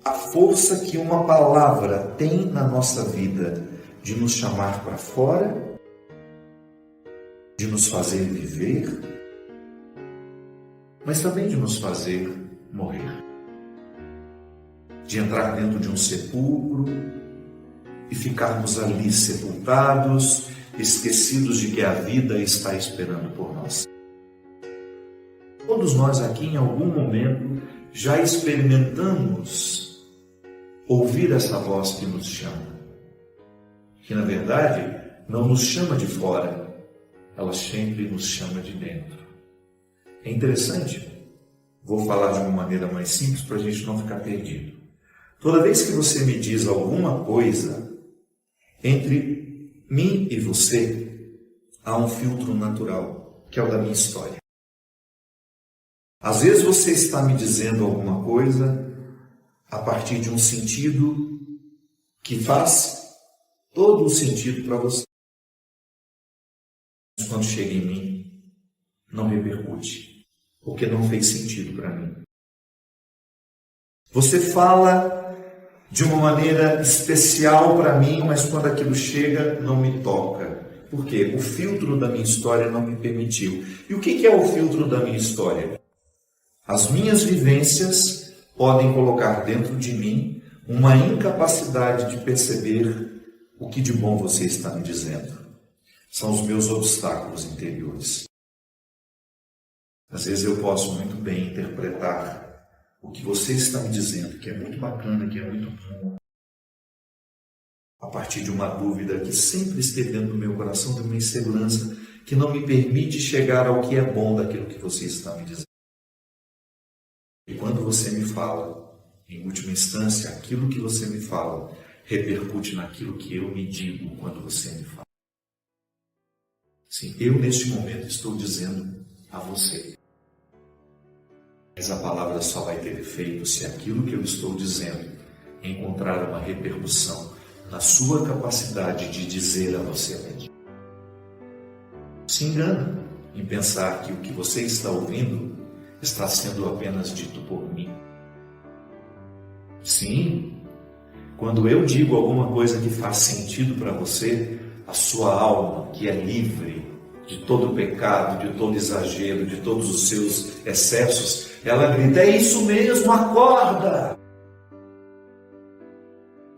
a força que uma palavra tem na nossa vida, de nos chamar para fora, de nos fazer viver, mas também de nos fazer morrer. De entrar dentro de um sepulcro e ficarmos ali sepultados, esquecidos de que a vida está esperando por nós. Todos nós aqui, em algum momento, já experimentamos ouvir essa voz que nos chama. Que, na verdade, não nos chama de fora, ela sempre nos chama de dentro. É interessante, vou falar de uma maneira mais simples para a gente não ficar perdido. Toda vez que você me diz alguma coisa, entre mim e você, há um filtro natural, que é o da minha história. Às vezes você está me dizendo alguma coisa a partir de um sentido que faz todo o sentido para você. Mas quando chega em mim, não repercute, porque não fez sentido para mim. Você fala de uma maneira especial para mim, mas quando aquilo chega, não me toca. Por quê? O filtro da minha história não me permitiu. E o que é o filtro da minha história? As minhas vivências podem colocar dentro de mim uma incapacidade de perceber o que de bom você está me dizendo. São os meus obstáculos interiores. Às vezes eu posso muito bem interpretar o que você está me dizendo, que é muito bacana, que é muito bom, a partir de uma dúvida que sempre esteve dentro do meu coração, de uma insegurança que não me permite chegar ao que é bom daquilo que você está me dizendo. E quando você me fala, em última instância, aquilo que você me fala repercute naquilo que eu me digo quando você me fala. Sim, eu neste momento estou dizendo a você. Mas a palavra só vai ter efeito se aquilo que eu estou dizendo encontrar uma repercussão na sua capacidade de dizer a você mesmo. Se engana em pensar que o que você está ouvindo está sendo apenas dito por mim. Sim, quando eu digo alguma coisa que faz sentido para você, a sua alma, que é livre de todo pecado, de todo exagero, de todos os seus excessos, ela grita: é isso mesmo, acorda!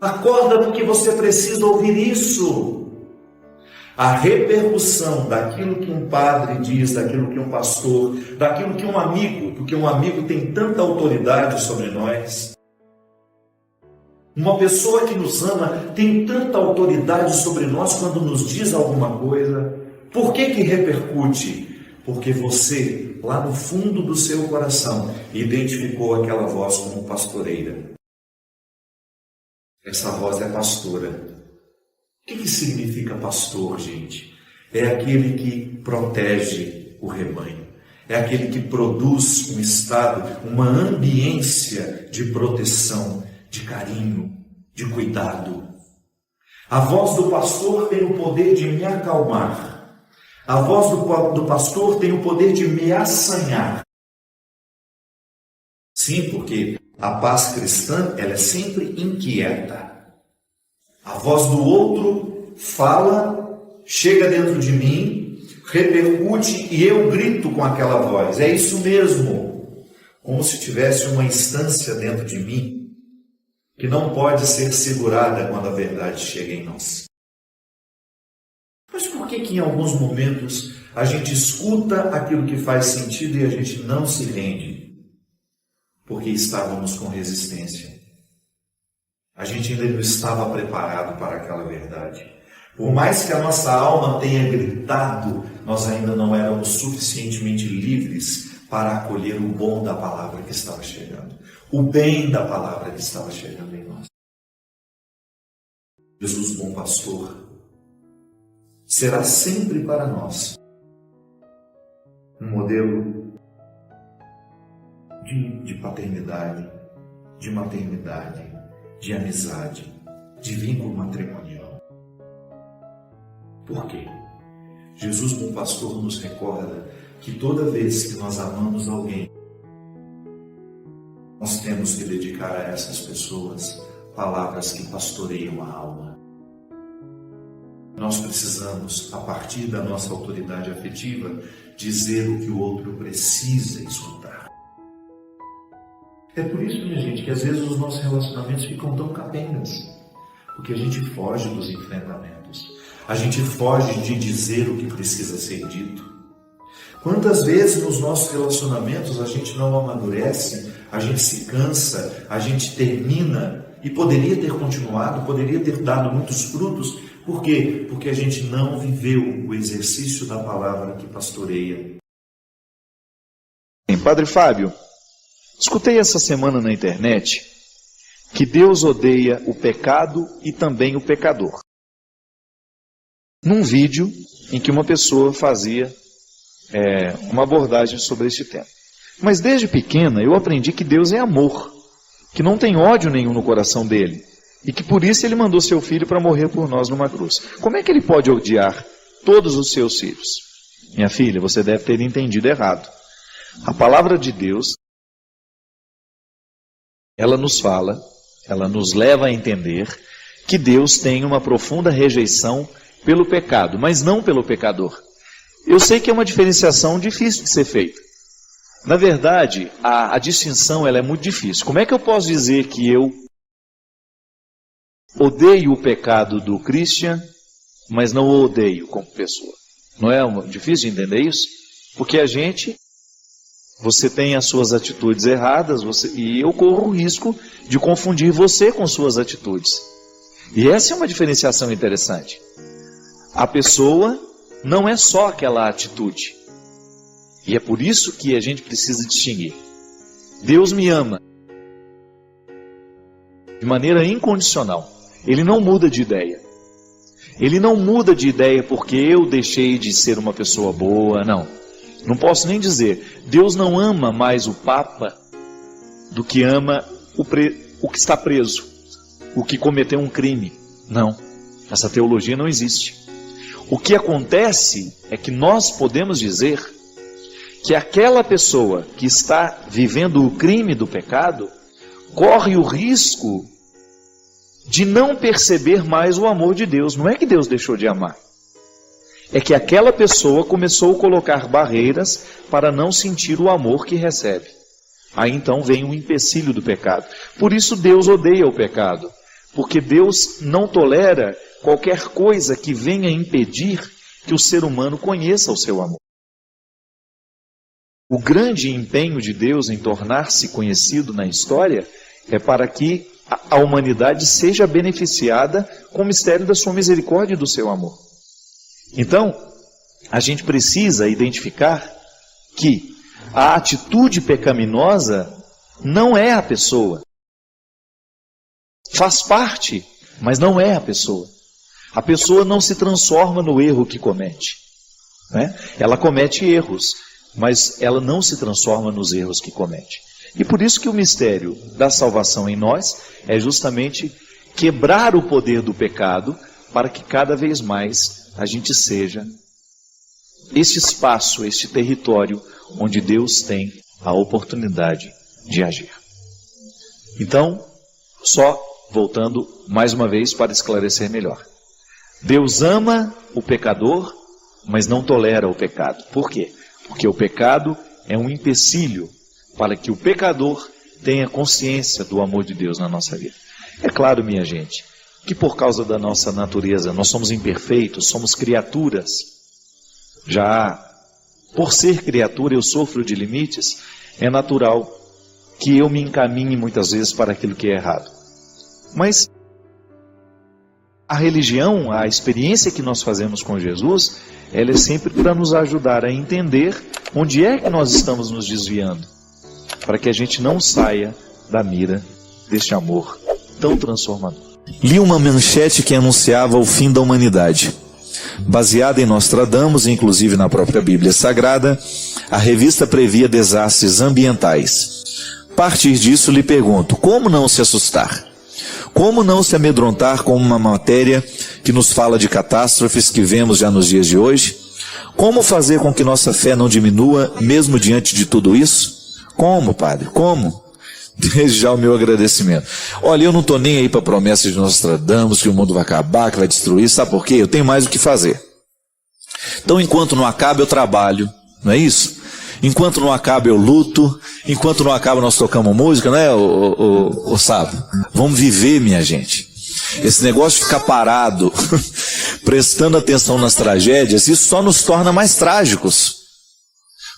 Acorda, porque você precisa ouvir isso. A repercussão daquilo que um padre diz, daquilo que um pastor, daquilo que um amigo, porque um amigo tem tanta autoridade sobre nós. Uma pessoa que nos ama tem tanta autoridade sobre nós quando nos diz alguma coisa. Por que repercute? Porque você, lá no fundo do seu coração, identificou aquela voz como pastoreira. Essa voz é pastora. O que significa pastor, gente? É aquele que protege o rebanho. É aquele que produz um estado, uma ambiência de proteção, de carinho, de cuidado. A voz do pastor tem o poder de me acalmar. A voz do pastor tem o poder de me assanhar. Sim, porque a paz cristã, ela é sempre inquieta. A voz do outro fala, chega dentro de mim, repercute e eu grito com aquela voz. É isso mesmo. Como se tivesse uma instância dentro de mim que não pode ser segurada quando a verdade chega em nós. Mas por que em alguns momentos a gente escuta aquilo que faz sentido e a gente não se rende? Porque estávamos com resistência. A gente ainda não estava preparado para aquela verdade. Por mais que a nossa alma tenha gritado, nós ainda não éramos suficientemente livres para acolher o bom da palavra que estava chegando, o bem da palavra que estava chegando em nós. Jesus, bom pastor, será sempre para nós um modelo de paternidade, de maternidade, de amizade, de vínculo matrimonial. Por quê? Jesus, bom pastor, nos recorda que toda vez que nós amamos alguém, nós temos que dedicar a essas pessoas palavras que pastoreiam a alma. Nós precisamos, a partir da nossa autoridade afetiva, dizer o que o outro precisa escutar. É por isso, minha gente, que às vezes os nossos relacionamentos ficam tão capengas, porque a gente foge dos enfrentamentos, a gente foge de dizer o que precisa ser dito. Quantas vezes nos nossos relacionamentos a gente não amadurece, a gente se cansa, a gente termina e poderia ter continuado, poderia ter dado muitos frutos. Por quê? Porque a gente não viveu o exercício da palavra que pastoreia. Padre Fábio, escutei essa semana na internet que Deus odeia o pecado e também o pecador. Num vídeo em que uma pessoa fazia uma abordagem sobre este tema. Mas desde pequena eu aprendi que Deus é amor, que não tem ódio nenhum no coração dele, e que por isso ele mandou seu filho para morrer por nós numa cruz. Como é que ele pode odiar todos os seus filhos? Minha filha, você deve ter entendido errado. A palavra de Deus, ela nos fala, ela nos leva a entender que Deus tem uma profunda rejeição pelo pecado, mas não pelo pecador. Eu sei que é uma diferenciação difícil de ser feita. Na verdade, a distinção ela é muito difícil. Como é que eu posso dizer que eu odeio o pecado do Christian, mas não o odeio como pessoa? Não é difícil de entender isso? Porque você tem as suas atitudes erradas, e eu corro o risco de confundir você com suas atitudes. E essa é uma diferenciação interessante. A pessoa não é só aquela atitude. E é por isso que a gente precisa distinguir. Deus me ama de maneira incondicional. Ele não muda de ideia. Ele não muda de ideia porque eu deixei de ser uma pessoa boa, não. Não posso nem dizer, Deus não ama mais o Papa do que ama o que está preso, o que cometeu um crime. Não, essa teologia não existe. O que acontece é que nós podemos dizer que aquela pessoa que está vivendo o crime do pecado corre o risco de não perceber mais o amor de Deus. Não é que Deus deixou de amar, é que aquela pessoa começou a colocar barreiras para não sentir o amor que recebe. Aí então vem o empecilho do pecado. Por isso Deus odeia o pecado, porque Deus não tolera qualquer coisa que venha impedir que o ser humano conheça o seu amor. O grande empenho de Deus em tornar-se conhecido na história é para que a humanidade seja beneficiada com o mistério da sua misericórdia e do seu amor. Então, a gente precisa identificar que a atitude pecaminosa não é a pessoa. Faz parte, mas não é a pessoa. A pessoa não se transforma no erro que comete, né? Ela comete erros, mas ela não se transforma nos erros que comete. E por isso que o mistério da salvação em nós é justamente quebrar o poder do pecado para que cada vez mais a gente seja este espaço, este território onde Deus tem a oportunidade de agir. Então, só voltando mais uma vez para esclarecer melhor. Deus ama o pecador, mas não tolera o pecado. Por quê? Porque o pecado é um empecilho para que o pecador tenha consciência do amor de Deus na nossa vida. É claro, minha gente, que por causa da nossa natureza, nós somos imperfeitos, somos criaturas. Já por ser criatura, eu sofro de limites, é natural que eu me encaminhe muitas vezes para aquilo que é errado. Mas a religião, a experiência que nós fazemos com Jesus, ela é sempre para nos ajudar a entender onde é que nós estamos nos desviando, para que a gente não saia da mira deste amor tão transformador. Li uma manchete que anunciava o fim da humanidade. Baseada em Nostradamus, inclusive na própria Bíblia Sagrada, a revista previa desastres ambientais. A partir disso, lhe pergunto, como não se assustar? Como não se amedrontar com uma matéria que nos fala de catástrofes que vemos já nos dias de hoje? Como fazer com que nossa fé não diminua, mesmo diante de tudo isso? Como, padre? Como? Desde já o meu agradecimento. Olha, eu não estou nem aí para promessas de Nostradamus, que o mundo vai acabar, que vai destruir. Sabe por quê? Eu tenho mais o que fazer. Então, enquanto não acaba, eu trabalho. Não é isso? Enquanto não acaba, eu luto. Enquanto não acaba, nós tocamos música, né, o Sábio? Vamos viver, minha gente. Esse negócio de ficar parado, prestando atenção nas tragédias, isso só nos torna mais trágicos.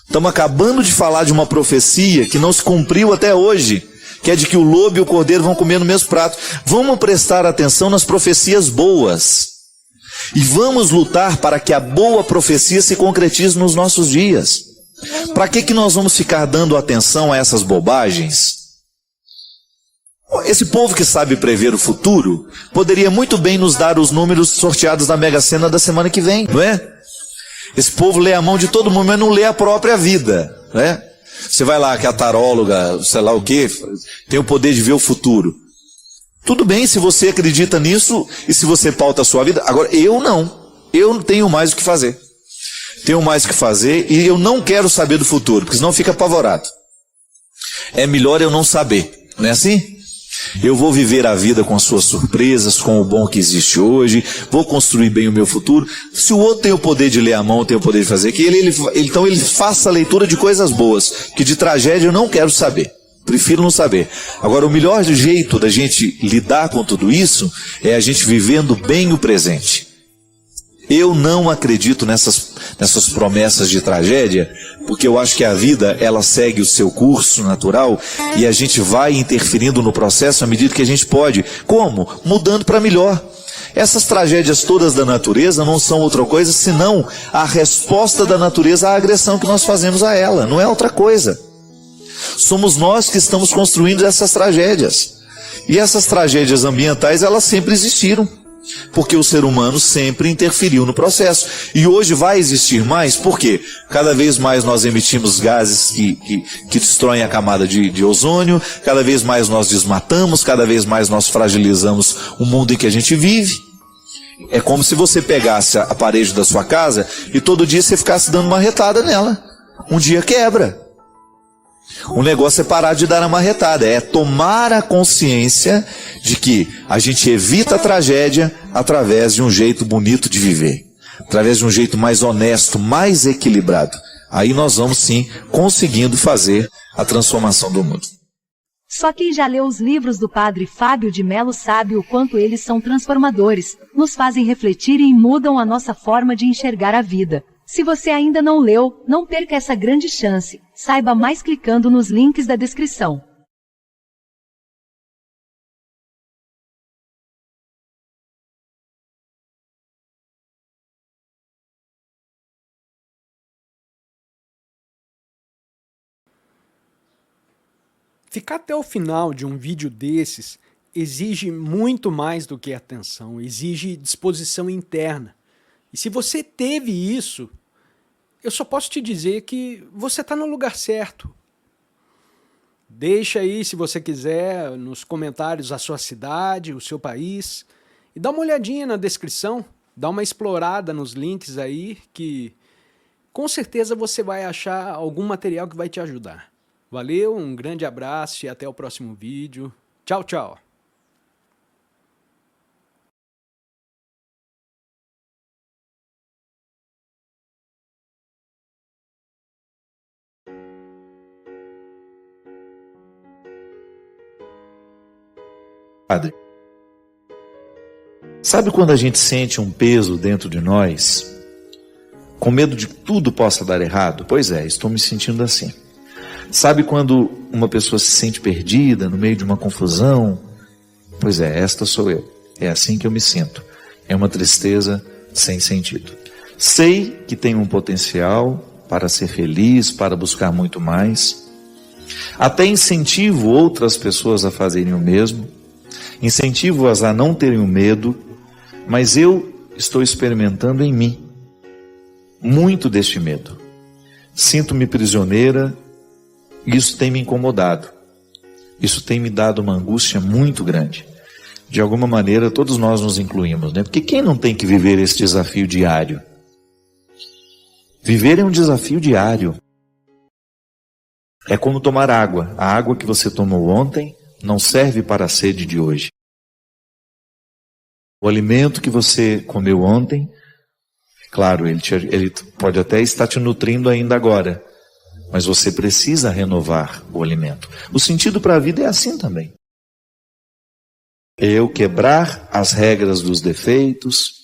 Estamos acabando de falar de uma profecia que não se cumpriu até hoje, que é de que o lobo e o cordeiro vão comer no mesmo prato. Vamos prestar atenção nas profecias boas. E vamos lutar para que a boa profecia se concretize nos nossos dias. Para que nós vamos ficar dando atenção a essas bobagens? Esse povo que sabe prever o futuro poderia muito bem nos dar os números sorteados da Mega Sena da semana que vem, não é? Esse povo lê a mão de todo mundo, mas não lê a própria vida, né? Você vai lá, que a taróloga, sei lá o que, tem o poder de ver o futuro. Tudo bem se você acredita nisso e se você pauta a sua vida. Agora, eu não. Eu não tenho mais o que fazer. Tenho mais o que fazer e eu não quero saber do futuro, porque senão fica apavorado. É melhor eu não saber, não é assim? Eu vou viver a vida com as suas surpresas, com o bom que existe hoje, vou construir bem o meu futuro. Se o outro tem o poder de ler a mão, tem o poder de fazer, que então ele faça a leitura de coisas boas, que de tragédia eu não quero saber. Prefiro não saber. Agora, o melhor jeito da gente lidar com tudo isso é a gente vivendo bem o presente. Eu não acredito nessas promessas de tragédia, porque eu acho que a vida, ela segue o seu curso natural e a gente vai interferindo no processo à medida que a gente pode. Como? Mudando para melhor. Essas tragédias todas da natureza não são outra coisa senão a resposta da natureza à agressão que nós fazemos a ela. Não é outra coisa. Somos nós que estamos construindo essas tragédias. E essas tragédias ambientais, elas sempre existiram. Porque o ser humano sempre interferiu no processo. E hoje vai existir mais, por quê? Cada vez mais nós emitimos gases que destroem a camada de ozônio, cada vez mais nós desmatamos, cada vez mais nós fragilizamos o mundo em que a gente vive. É como se você pegasse a parede da sua casa e todo dia você ficasse dando uma marretada nela. Um dia quebra. O negócio é parar de dar a marretada, é tomar a consciência de que a gente evita a tragédia através de um jeito bonito de viver, através de um jeito mais honesto, mais equilibrado. Aí nós vamos sim conseguindo fazer a transformação do mundo. Só quem já leu os livros do Padre Fábio de Mello sabe o quanto eles são transformadores, nos fazem refletir e mudam a nossa forma de enxergar a vida. Se você ainda não leu, não perca essa grande chance. Saiba mais clicando nos links da descrição. Ficar até o final de um vídeo desses exige muito mais do que atenção, exige disposição interna. E se você teve isso, eu só posso te dizer que você está no lugar certo. Deixa aí, se você quiser, nos comentários a sua cidade, o seu país, e dá uma olhadinha na descrição, dá uma explorada nos links aí, que com certeza você vai achar algum material que vai te ajudar. Valeu, um grande abraço e até o próximo vídeo. Tchau, tchau! Padre, sabe quando a gente sente um peso dentro de nós, com medo de que tudo possa dar errado? Pois é, estou me sentindo assim. Sabe quando uma pessoa se sente perdida no meio de uma confusão? Pois é, esta sou eu. É assim que eu me sinto. É uma tristeza sem sentido. Sei que tenho um potencial para ser feliz, para buscar muito mais. Até incentivo outras pessoas a fazerem o mesmo. Incentivo-as a não terem o medo, mas eu estou experimentando em mim muito deste medo. Sinto-me prisioneira e isso tem me incomodado. Isso tem me dado uma angústia muito grande. De alguma maneira todos nós nos incluímos, né? Porque quem não tem que viver esse desafio diário? Viver é um desafio diário. É como tomar água. A água que você tomou ontem não serve para a sede de hoje. O alimento que você comeu ontem, claro, ele pode até estar te nutrindo ainda agora, mas você precisa renovar o alimento. O sentido para a vida é assim também. Eu quebrar as regras dos defeitos,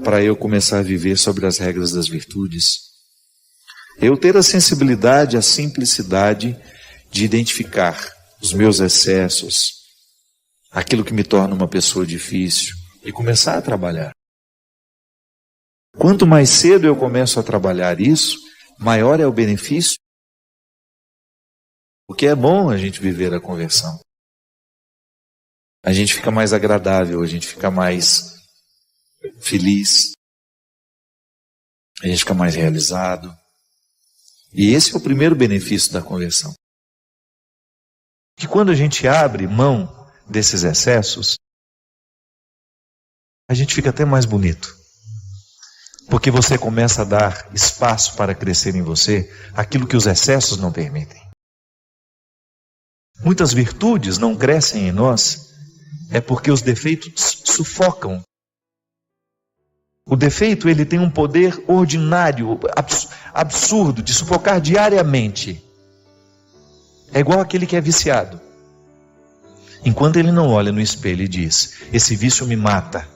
para eu começar a viver sobre as regras das virtudes. Eu ter a sensibilidade, a simplicidade de identificar os meus excessos, aquilo que me torna uma pessoa difícil, e começar a trabalhar. Quanto mais cedo eu começo a trabalhar isso, maior é o benefício. Porque é bom a gente viver a conversão. A gente fica mais agradável, a gente fica mais feliz, a gente fica mais realizado. E esse é o primeiro benefício da conversão. Que quando a gente abre mão desses excessos, a gente fica até mais bonito. Porque você começa a dar espaço para crescer em você aquilo que os excessos não permitem. Muitas virtudes não crescem em nós, é porque os defeitos sufocam. O defeito, ele tem um poder ordinário, absurdo, de sufocar diariamente. É igual aquele que é viciado. Enquanto ele não olha no espelho e diz, esse vício me mata,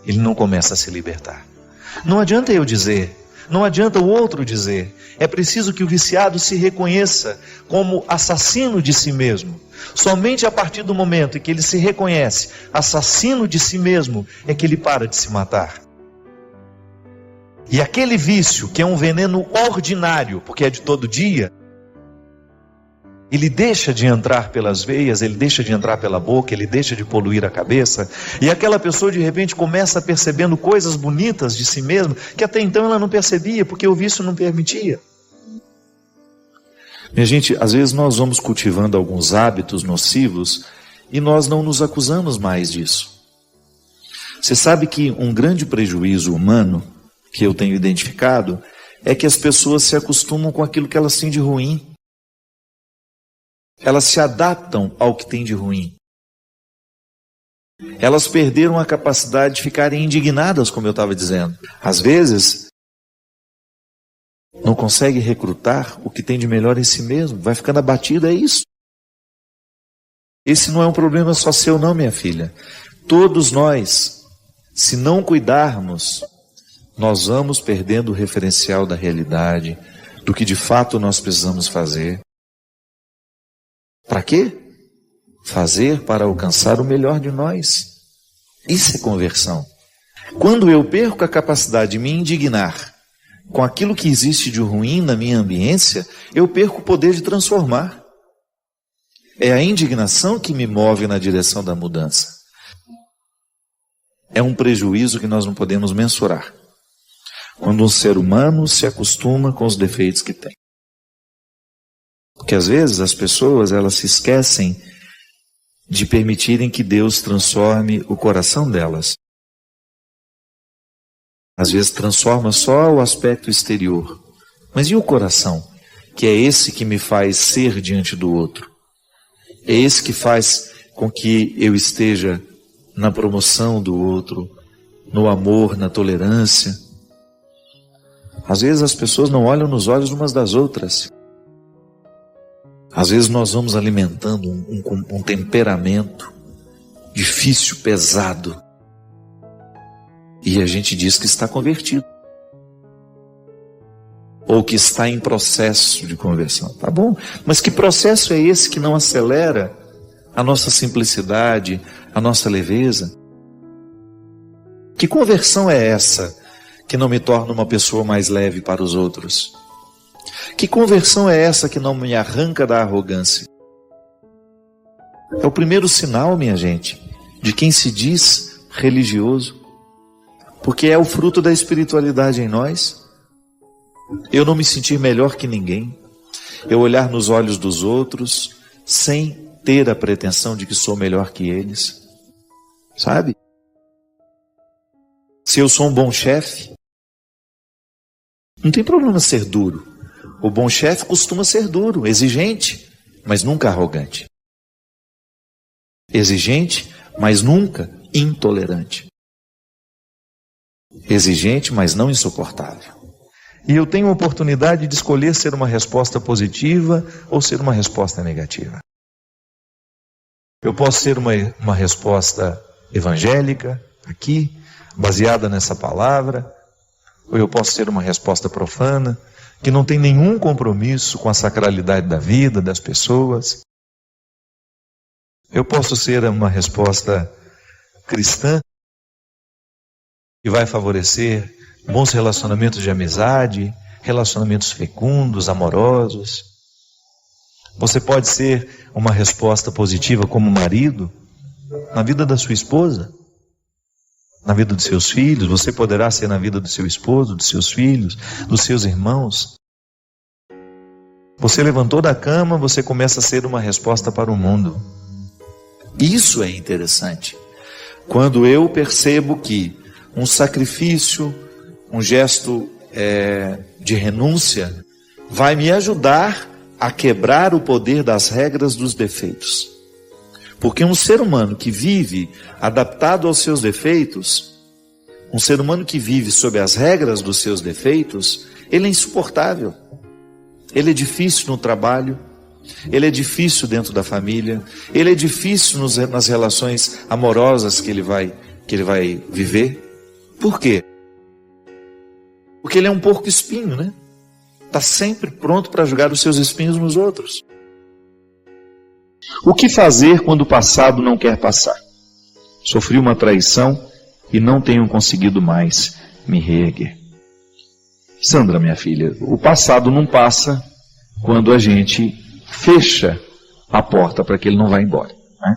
ele não começa a se libertar. Não adianta eu dizer, não adianta o outro dizer. É preciso que o viciado se reconheça como assassino de si mesmo. Somente a partir do momento em que ele se reconhece assassino de si mesmo, é que ele para de se matar. E aquele vício, que é um veneno ordinário, porque é de todo dia, Ele deixa de entrar pelas veias, ele deixa de entrar pela boca, ele deixa de poluir a cabeça. E aquela pessoa de repente começa percebendo coisas bonitas de si mesma, que até então ela não percebia, porque o vício não permitia. Minha gente, às vezes nós vamos cultivando alguns hábitos nocivos e nós não nos acusamos mais disso. Você sabe que um grande prejuízo humano que eu tenho identificado é que as pessoas se acostumam com aquilo que elas têm de ruim. Elas se adaptam ao que tem de ruim. Elas perderam a capacidade de ficarem indignadas, como eu estava dizendo. Às vezes, não consegue recrutar o que tem de melhor em si mesmo. Vai ficando abatido, é isso. Esse não é um problema só seu não, minha filha. Todos nós, se não cuidarmos, nós vamos perdendo o referencial da realidade, do que de fato nós precisamos fazer. Para quê? Fazer para alcançar o melhor de nós. Isso é conversão. Quando eu perco a capacidade de me indignar com aquilo que existe de ruim na minha ambiência, eu perco o poder de transformar. É a indignação que me move na direção da mudança. É um prejuízo que nós não podemos mensurar. Quando um ser humano se acostuma com os defeitos que tem. Porque às vezes as pessoas, elas se esquecem de permitirem que Deus transforme o coração delas. Às vezes transforma só o aspecto exterior. Mas e o coração? Que é esse que me faz ser diante do outro. É esse que faz com que eu esteja na promoção do outro, no amor, na tolerância. Às vezes as pessoas não olham nos olhos umas das outras. Às vezes nós vamos alimentando um temperamento difícil, pesado. E a gente diz que está convertido. Ou que está em processo de conversão. Tá bom? Mas que processo é esse que não acelera a nossa simplicidade, a nossa leveza? Que conversão é essa que não me torna uma pessoa mais leve para os outros? Que conversão é essa que não me arranca da arrogância? É o primeiro sinal, minha gente, de quem se diz religioso. Porque é o fruto da espiritualidade em nós. Eu não me sentir melhor que ninguém. Eu olhar nos olhos dos outros sem ter a pretensão de que sou melhor que eles. Sabe? Se eu sou um bom chefe, não tem problema ser duro. O bom chefe costuma ser duro, exigente, mas nunca arrogante. Exigente, mas nunca intolerante. Exigente, mas não insuportável. E eu tenho a oportunidade de escolher ser uma resposta positiva ou ser uma resposta negativa. Eu posso ser uma resposta evangélica, aqui, baseada nessa palavra, ou eu posso ser uma resposta profana, que não tem nenhum compromisso com a sacralidade da vida, das pessoas. Eu posso ser uma resposta cristã, que vai favorecer bons relacionamentos de amizade, relacionamentos fecundos, amorosos. Você pode ser uma resposta positiva como marido na vida da sua esposa, na vida dos seus filhos. Você poderá ser na vida do seu esposo, dos seus filhos, dos seus irmãos. Você levantou da cama, você começa a ser uma resposta para o mundo. Isso é interessante. Quando eu percebo que um sacrifício, um gesto de renúncia, vai me ajudar a quebrar o poder das regras dos defeitos. Porque um ser humano que vive adaptado aos seus defeitos, um ser humano que vive sob as regras dos seus defeitos, ele é insuportável. Ele é difícil no trabalho, ele é difícil dentro da família, ele é difícil nas relações amorosas que ele vai viver. Por quê? Porque ele é um porco espinho, né? Está sempre pronto para jogar os seus espinhos nos outros. O que fazer quando o passado não quer passar? Sofri uma traição e não tenho conseguido mais me reerguer. Sandra, minha filha, o passado não passa quando a gente fecha a porta para que ele não vá embora. Né?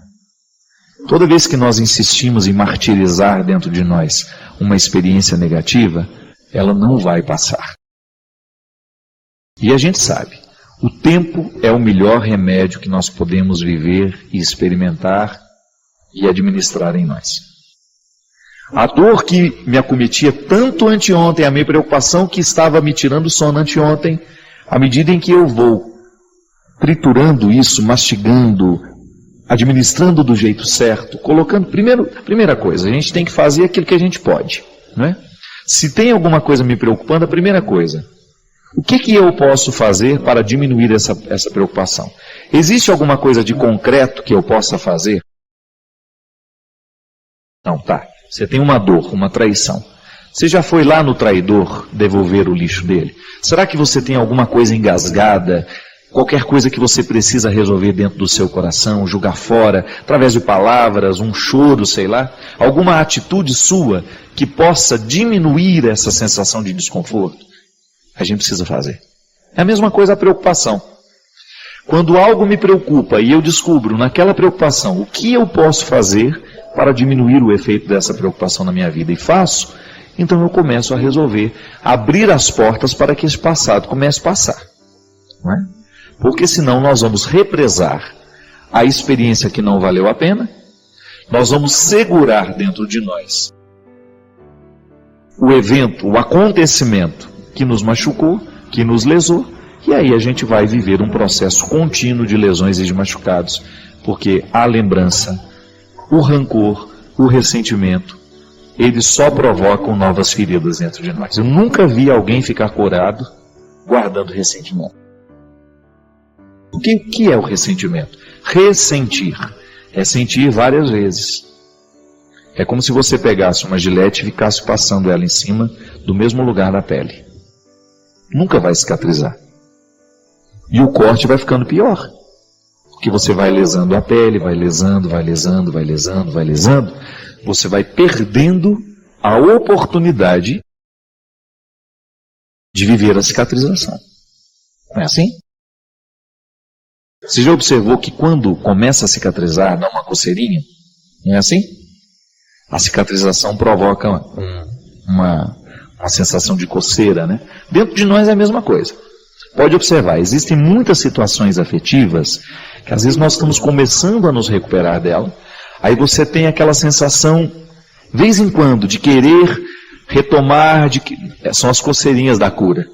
Toda vez que nós insistimos em martirizar dentro de nós uma experiência negativa, ela não vai passar. E a gente sabe, o tempo é o melhor remédio que nós podemos viver e experimentar e administrar em nós. A dor que me acometia tanto anteontem, a minha preocupação que estava me tirando o sono anteontem, à medida em que eu vou triturando isso, mastigando, administrando do jeito certo, colocando, primeira coisa, a gente tem que fazer aquilo que a gente pode, não é? Se tem alguma coisa me preocupando, a primeira coisa, o que eu posso fazer para diminuir essa preocupação? Existe alguma coisa de concreto que eu possa fazer? Não, tá. Você tem uma dor, uma traição. Você já foi lá no traidor devolver o lixo dele? Será que você tem alguma coisa engasgada, qualquer coisa que você precisa resolver dentro do seu coração, jogar fora, através de palavras, um choro, sei lá? Alguma atitude sua que possa diminuir essa sensação de desconforto? A gente precisa fazer. É a mesma coisa a preocupação. Quando algo me preocupa e eu descubro naquela preocupação o que eu posso fazer para diminuir o efeito dessa preocupação na minha vida e faço, então eu começo a resolver, abrir as portas para que esse passado comece a passar. Não é? Porque senão nós vamos represar a experiência que não valeu a pena, nós vamos segurar dentro de nós o evento, o acontecimento que nos machucou, que nos lesou, e aí a gente vai viver um processo contínuo de lesões e de machucados, porque a lembrança, o rancor, o ressentimento, eles só provocam novas feridas dentro de nós. Eu nunca vi alguém ficar curado guardando ressentimento. O que é o ressentimento? Ressentir. É sentir várias vezes. É como se você pegasse uma gilete e ficasse passando ela em cima do mesmo lugar da pele. Nunca vai cicatrizar. E o corte vai ficando pior. Porque você vai lesando a pele, vai lesando, vai lesando, vai lesando, vai lesando. Você vai perdendo a oportunidade de viver a cicatrização. Não é assim? Você já observou que quando começa a cicatrizar, dá uma coceirinha? Não é assim? A cicatrização provoca uma sensação de coceira, né? Dentro de nós é a mesma coisa. Pode observar, existem muitas situações afetivas que às vezes nós estamos começando a nos recuperar dela. Aí você tem aquela sensação, vez em quando, de querer retomar, são as coceirinhas da cura.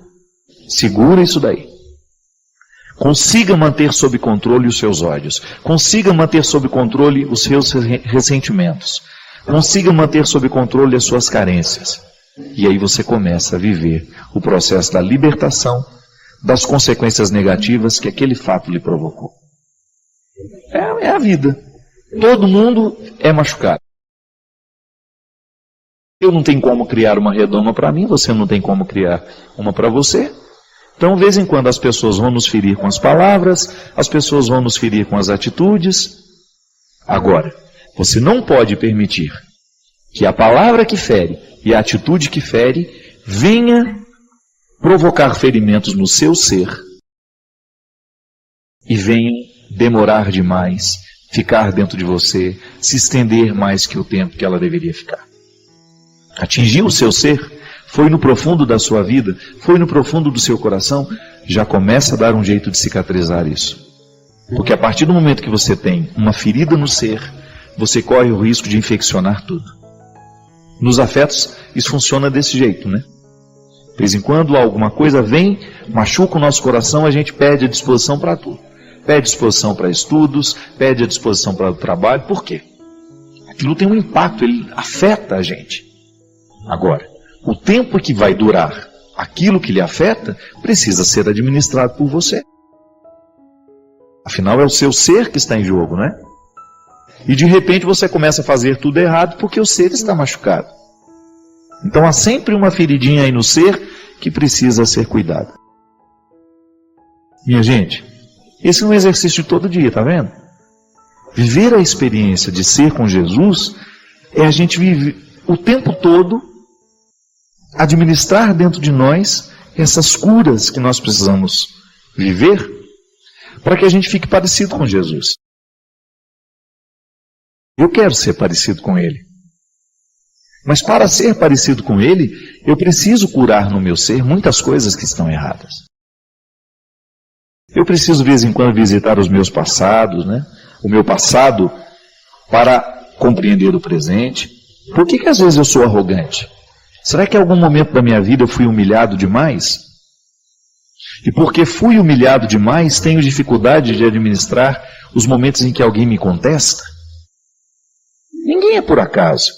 Segura isso daí. Consiga manter sob controle os seus ódios. Consiga manter sob controle os seus ressentimentos. Consiga manter sob controle as suas carências. E aí você começa a viver o processo da libertação das consequências negativas que aquele fato lhe provocou. É a vida. Todo mundo é machucado. Eu não tenho como criar uma redoma para mim, você não tem como criar uma para você. Então, de vez em quando, as pessoas vão nos ferir com as palavras, as pessoas vão nos ferir com as atitudes. Agora, você não pode permitir que a palavra que fere e a atitude que fere venha provocar ferimentos no seu ser e venha demorar demais, ficar dentro de você, se estender mais que o tempo que ela deveria ficar. Atingir o seu ser, foi no profundo da sua vida, foi no profundo do seu coração, já começa a dar um jeito de cicatrizar isso. Porque a partir do momento que você tem uma ferida no ser, você corre o risco de infeccionar tudo. Nos afetos, isso funciona desse jeito, né? De vez em quando alguma coisa vem, machuca o nosso coração, a gente perde a disposição para tudo. Perde disposição para estudos, perde a disposição para o trabalho. Por quê? Aquilo tem um impacto, ele afeta a gente. Agora, o tempo que vai durar aquilo que lhe afeta precisa ser administrado por você. Afinal, é o seu ser que está em jogo, não é? E de repente você começa a fazer tudo errado porque o ser está machucado. Então há sempre uma feridinha aí no ser que precisa ser cuidada. Minha gente, esse é um exercício de todo dia, tá vendo? Viver a experiência de ser com Jesus é a gente viver o tempo todo, administrar dentro de nós essas curas que nós precisamos viver para que a gente fique parecido com Jesus. Eu quero ser parecido com Ele. Mas para ser parecido com Ele, eu preciso curar no meu ser muitas coisas que estão erradas. Eu preciso, de vez em quando, visitar os meus passados, o meu passado, para compreender o presente. Por que às vezes eu sou arrogante? Será que em algum momento da minha vida eu fui humilhado demais? E porque fui humilhado demais, tenho dificuldade de administrar os momentos em que alguém me contesta? Ninguém é por acaso.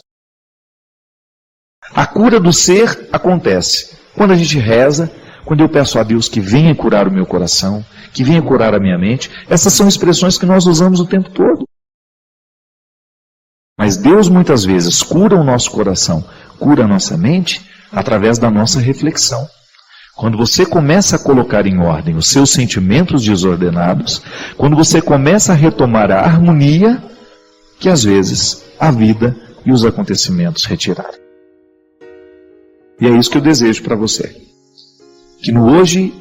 A cura do ser acontece quando a gente reza, quando eu peço a Deus que venha curar o meu coração, que venha curar a minha mente. Essas são expressões que nós usamos o tempo todo. Mas Deus muitas vezes cura o nosso coração, cura a nossa mente, através da nossa reflexão. Quando você começa a colocar em ordem os seus sentimentos desordenados, quando você começa a retomar a harmonia que às vezes a vida e os acontecimentos retiraram. E é isso que eu desejo para você. Que no hoje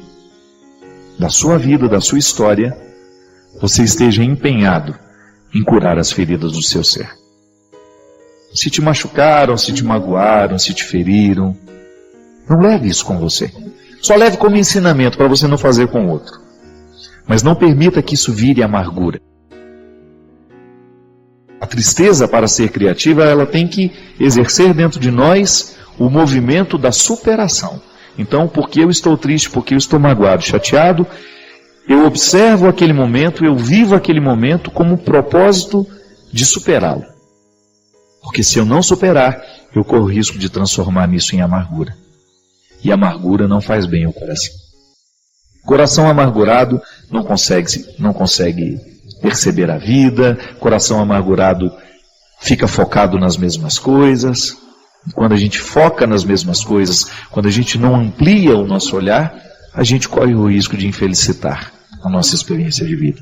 da sua vida, da sua história, você esteja empenhado em curar as feridas do seu ser. Se te machucaram, se te magoaram, se te feriram, não leve isso com você. Só leve como ensinamento para você não fazer com o outro. Mas não permita que isso vire amargura. A tristeza, para ser criativa, ela tem que exercer dentro de nós o movimento da superação. Então, porque eu estou triste, porque eu estou magoado, chateado, eu observo aquele momento, eu vivo aquele momento como propósito de superá-lo. Porque se eu não superar, eu corro o risco de transformar isso em amargura. E amargura não faz bem ao coração. Coração amargurado não consegue perceber a vida. Coração amargurado fica focado nas mesmas coisas. Quando a gente foca nas mesmas coisas, quando a gente não amplia o nosso olhar, a gente corre o risco de infelicitar a nossa experiência de vida.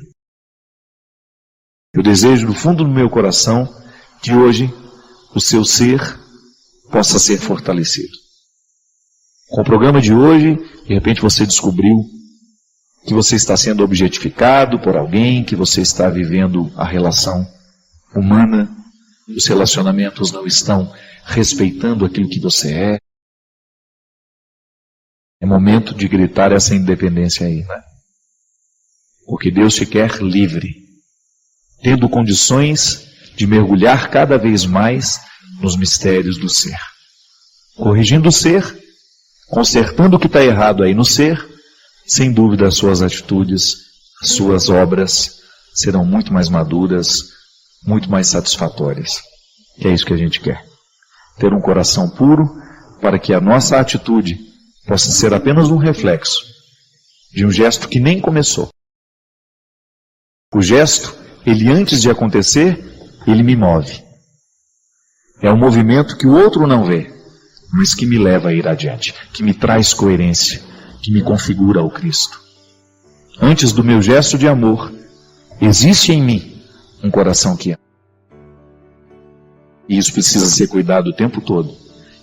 Eu desejo do fundo do meu coração que hoje o seu ser possa ser fortalecido. Com o programa de hoje, de repente você descobriu que você está sendo objetificado por alguém, que você está vivendo a relação humana, os relacionamentos não estão respeitando aquilo que você é. É momento de gritar essa independência aí, Porque Deus te quer livre, tendo condições de mergulhar cada vez mais nos mistérios do ser. Corrigindo o ser, consertando o que está errado aí no ser, sem dúvida as suas atitudes, as suas obras serão muito mais maduras, muito mais satisfatórias. Que é isso que a gente quer. Ter um coração puro para que a nossa atitude possa ser apenas um reflexo de um gesto que nem começou. O gesto, ele antes de acontecer, ele me move. É um movimento que o outro não vê, mas que me leva a ir adiante, que me traz coerência, que me configura ao Cristo. Antes do meu gesto de amor, existe em mim um coração que ama. E isso precisa ser cuidado o tempo todo,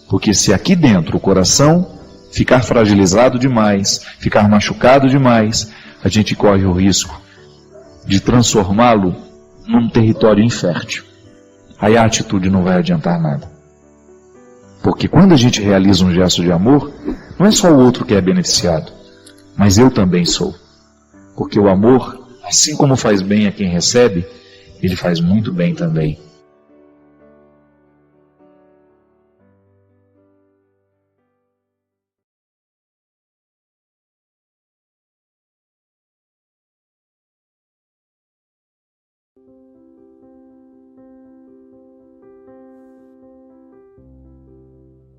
porque se aqui dentro o coração ficar fragilizado demais, ficar machucado demais, a gente corre o risco de transformá-lo num território infértil. Aí a atitude não vai adiantar nada. Porque quando a gente realiza um gesto de amor, não é só o outro que é beneficiado, mas eu também sou. Porque o amor, assim como faz bem a quem recebe, ele faz muito bem também.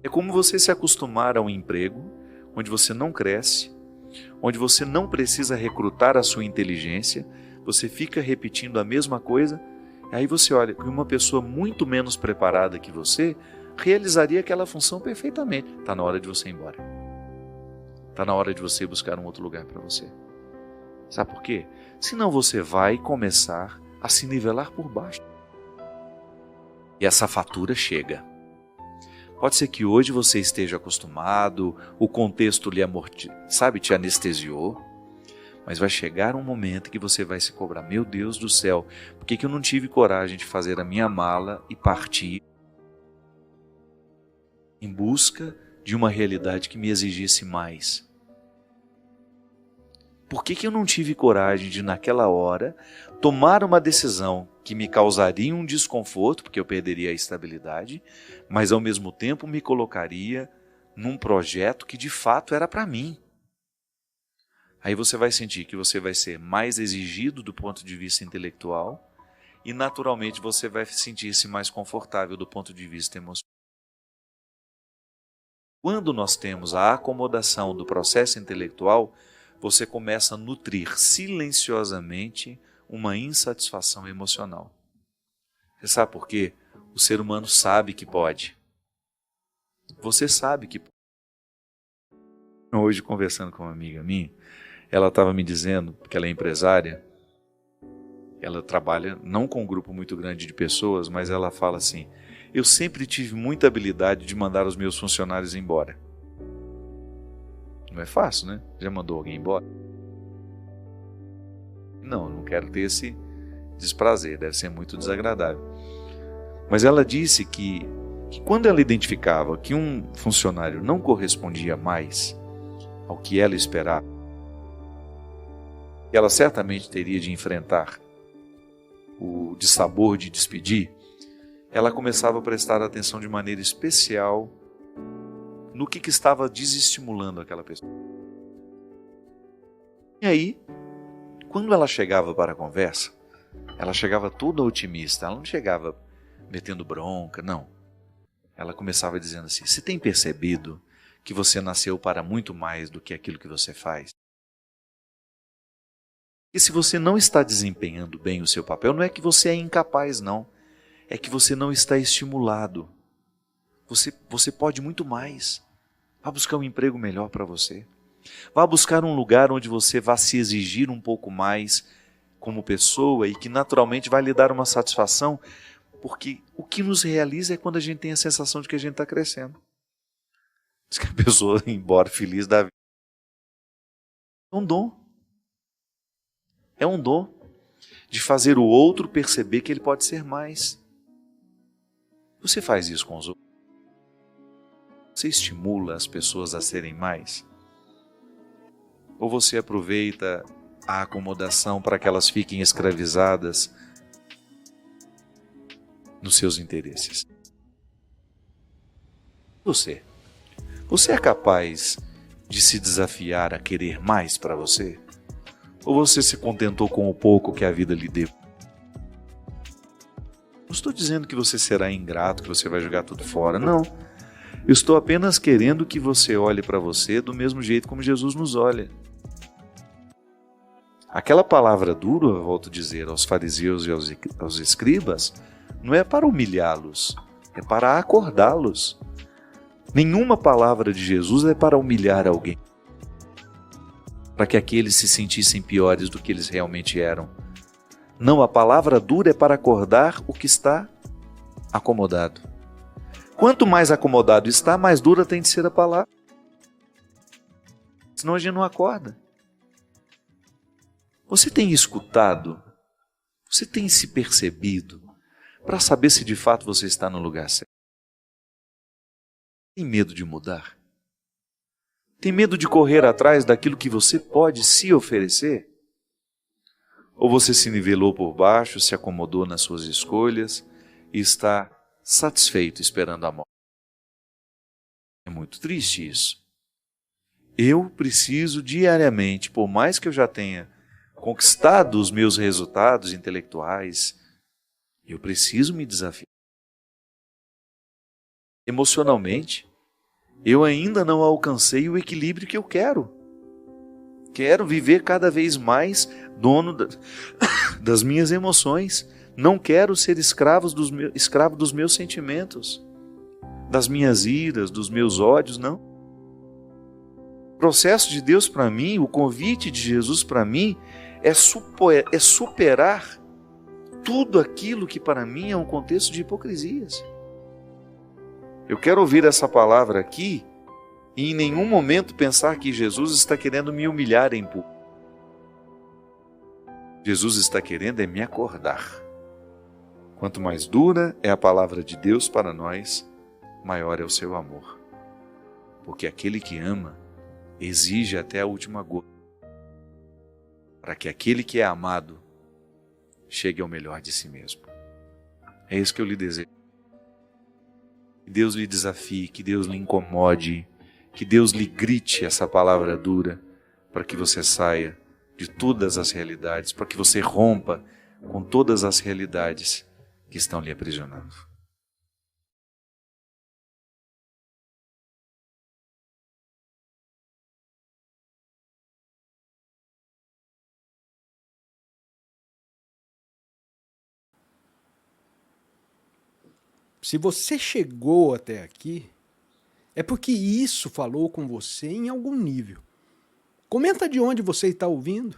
É como você se acostumar a um emprego onde você não cresce, onde você não precisa recrutar a sua inteligência, você fica repetindo a mesma coisa, aí você olha que uma pessoa muito menos preparada que você realizaria aquela função perfeitamente. Está na hora de você ir embora. Está na hora de você buscar um outro lugar para você. Sabe por quê? Senão você vai começar a se nivelar por baixo. E essa fatura chega. Pode ser que hoje você esteja acostumado, o contexto lhe te anestesiou, Mas vai chegar um momento que você vai se cobrar: meu Deus do céu, por que eu não tive coragem de fazer a minha mala e partir em busca de uma realidade que me exigisse mais? Por que eu não tive coragem de, naquela hora, tomar uma decisão que me causaria um desconforto, porque eu perderia a estabilidade, mas ao mesmo tempo me colocaria num projeto que de fato era para mim? Aí você vai sentir que você vai ser mais exigido do ponto de vista intelectual e naturalmente você vai sentir-se mais confortável do ponto de vista emocional. Quando nós temos a acomodação do processo intelectual, você começa a nutrir silenciosamente uma insatisfação emocional. Você sabe por quê? O ser humano sabe que pode. Você sabe que pode. Hoje, conversando com uma amiga minha, ela estava me dizendo, porque ela é empresária, ela trabalha não com um grupo muito grande de pessoas, mas ela fala assim: eu sempre tive muita habilidade de mandar os meus funcionários embora. Não é fácil, né? Já mandou alguém embora? Não quero ter esse desprazer, deve ser muito desagradável. Mas ela disse que quando ela identificava que um funcionário não correspondia mais ao que ela esperava, ela certamente teria de enfrentar o dissabor de despedir, ela começava a prestar atenção de maneira especial no que estava desestimulando aquela pessoa. E aí, quando ela chegava para a conversa, ela chegava toda otimista, ela não chegava metendo bronca, não. Ela começava dizendo assim: você tem percebido que você nasceu para muito mais do que aquilo que você faz? E se você não está desempenhando bem o seu papel, não é que você é incapaz, não. É que você não está estimulado. Você pode muito mais. Vá buscar um emprego melhor para você. Vá buscar um lugar onde você vá se exigir um pouco mais como pessoa e que naturalmente vai lhe dar uma satisfação, porque o que nos realiza é quando a gente tem a sensação de que a gente está crescendo. Diz que a pessoa ir embora feliz da vida. É um dom. É um dom de fazer o outro perceber que ele pode ser mais. Você faz isso com os outros? Você estimula as pessoas a serem mais? Ou você aproveita a acomodação para que elas fiquem escravizadas nos seus interesses? Você é capaz de se desafiar a querer mais para você? Ou você se contentou com o pouco que a vida lhe deu? Não estou dizendo que você será ingrato, que você vai jogar tudo fora, não. Eu estou apenas querendo que você olhe para você do mesmo jeito como Jesus nos olha. Aquela palavra dura, eu volto a dizer, aos fariseus e aos escribas, não é para humilhá-los, é para acordá-los. Nenhuma palavra de Jesus é para humilhar alguém, para que aqueles se sentissem piores do que eles realmente eram. Não, a palavra dura é para acordar o que está acomodado. Quanto mais acomodado está, mais dura tem de ser a palavra. Senão a gente não acorda. Você tem escutado? Você tem se percebido para saber se de fato você está no lugar certo? Tem medo de mudar? Tem medo de correr atrás daquilo que você pode se oferecer? Ou você se nivelou por baixo, se acomodou nas suas escolhas e está satisfeito esperando a morte? É muito triste isso. Eu preciso diariamente, por mais que eu já tenha conquistado os meus resultados intelectuais, eu preciso me desafiar. Emocionalmente, eu ainda não alcancei o equilíbrio que eu quero. Quero viver cada vez mais dono das minhas emoções. Não quero ser escravo dos meus sentimentos, das minhas iras, dos meus ódios, não. O processo de Deus para mim, o convite de Jesus para mim, é superar tudo aquilo que para mim é um contexto de hipocrisias. Eu quero ouvir essa palavra aqui e em nenhum momento pensar que Jesus está querendo me humilhar em público. Jesus está querendo é me acordar. Quanto mais dura é a palavra de Deus para nós, maior é o seu amor. Porque aquele que ama exige até a última gota, para que aquele que é amado chegue ao melhor de si mesmo. É isso que eu lhe desejo. Que Deus lhe desafie, que Deus lhe incomode, que Deus lhe grite essa palavra dura, para que você saia de todas as realidades, para que você rompa com todas as realidades que estão lhe aprisionando. Se você chegou até aqui, é porque isso falou com você em algum nível. Comenta de onde você está ouvindo.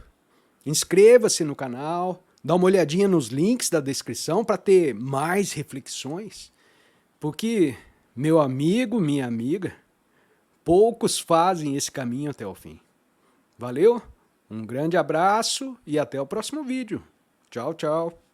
Inscreva-se no canal, dá uma olhadinha nos links da descrição para ter mais reflexões. Porque, meu amigo, minha amiga, poucos fazem esse caminho até o fim. Valeu? Um grande abraço e até o próximo vídeo. Tchau, tchau.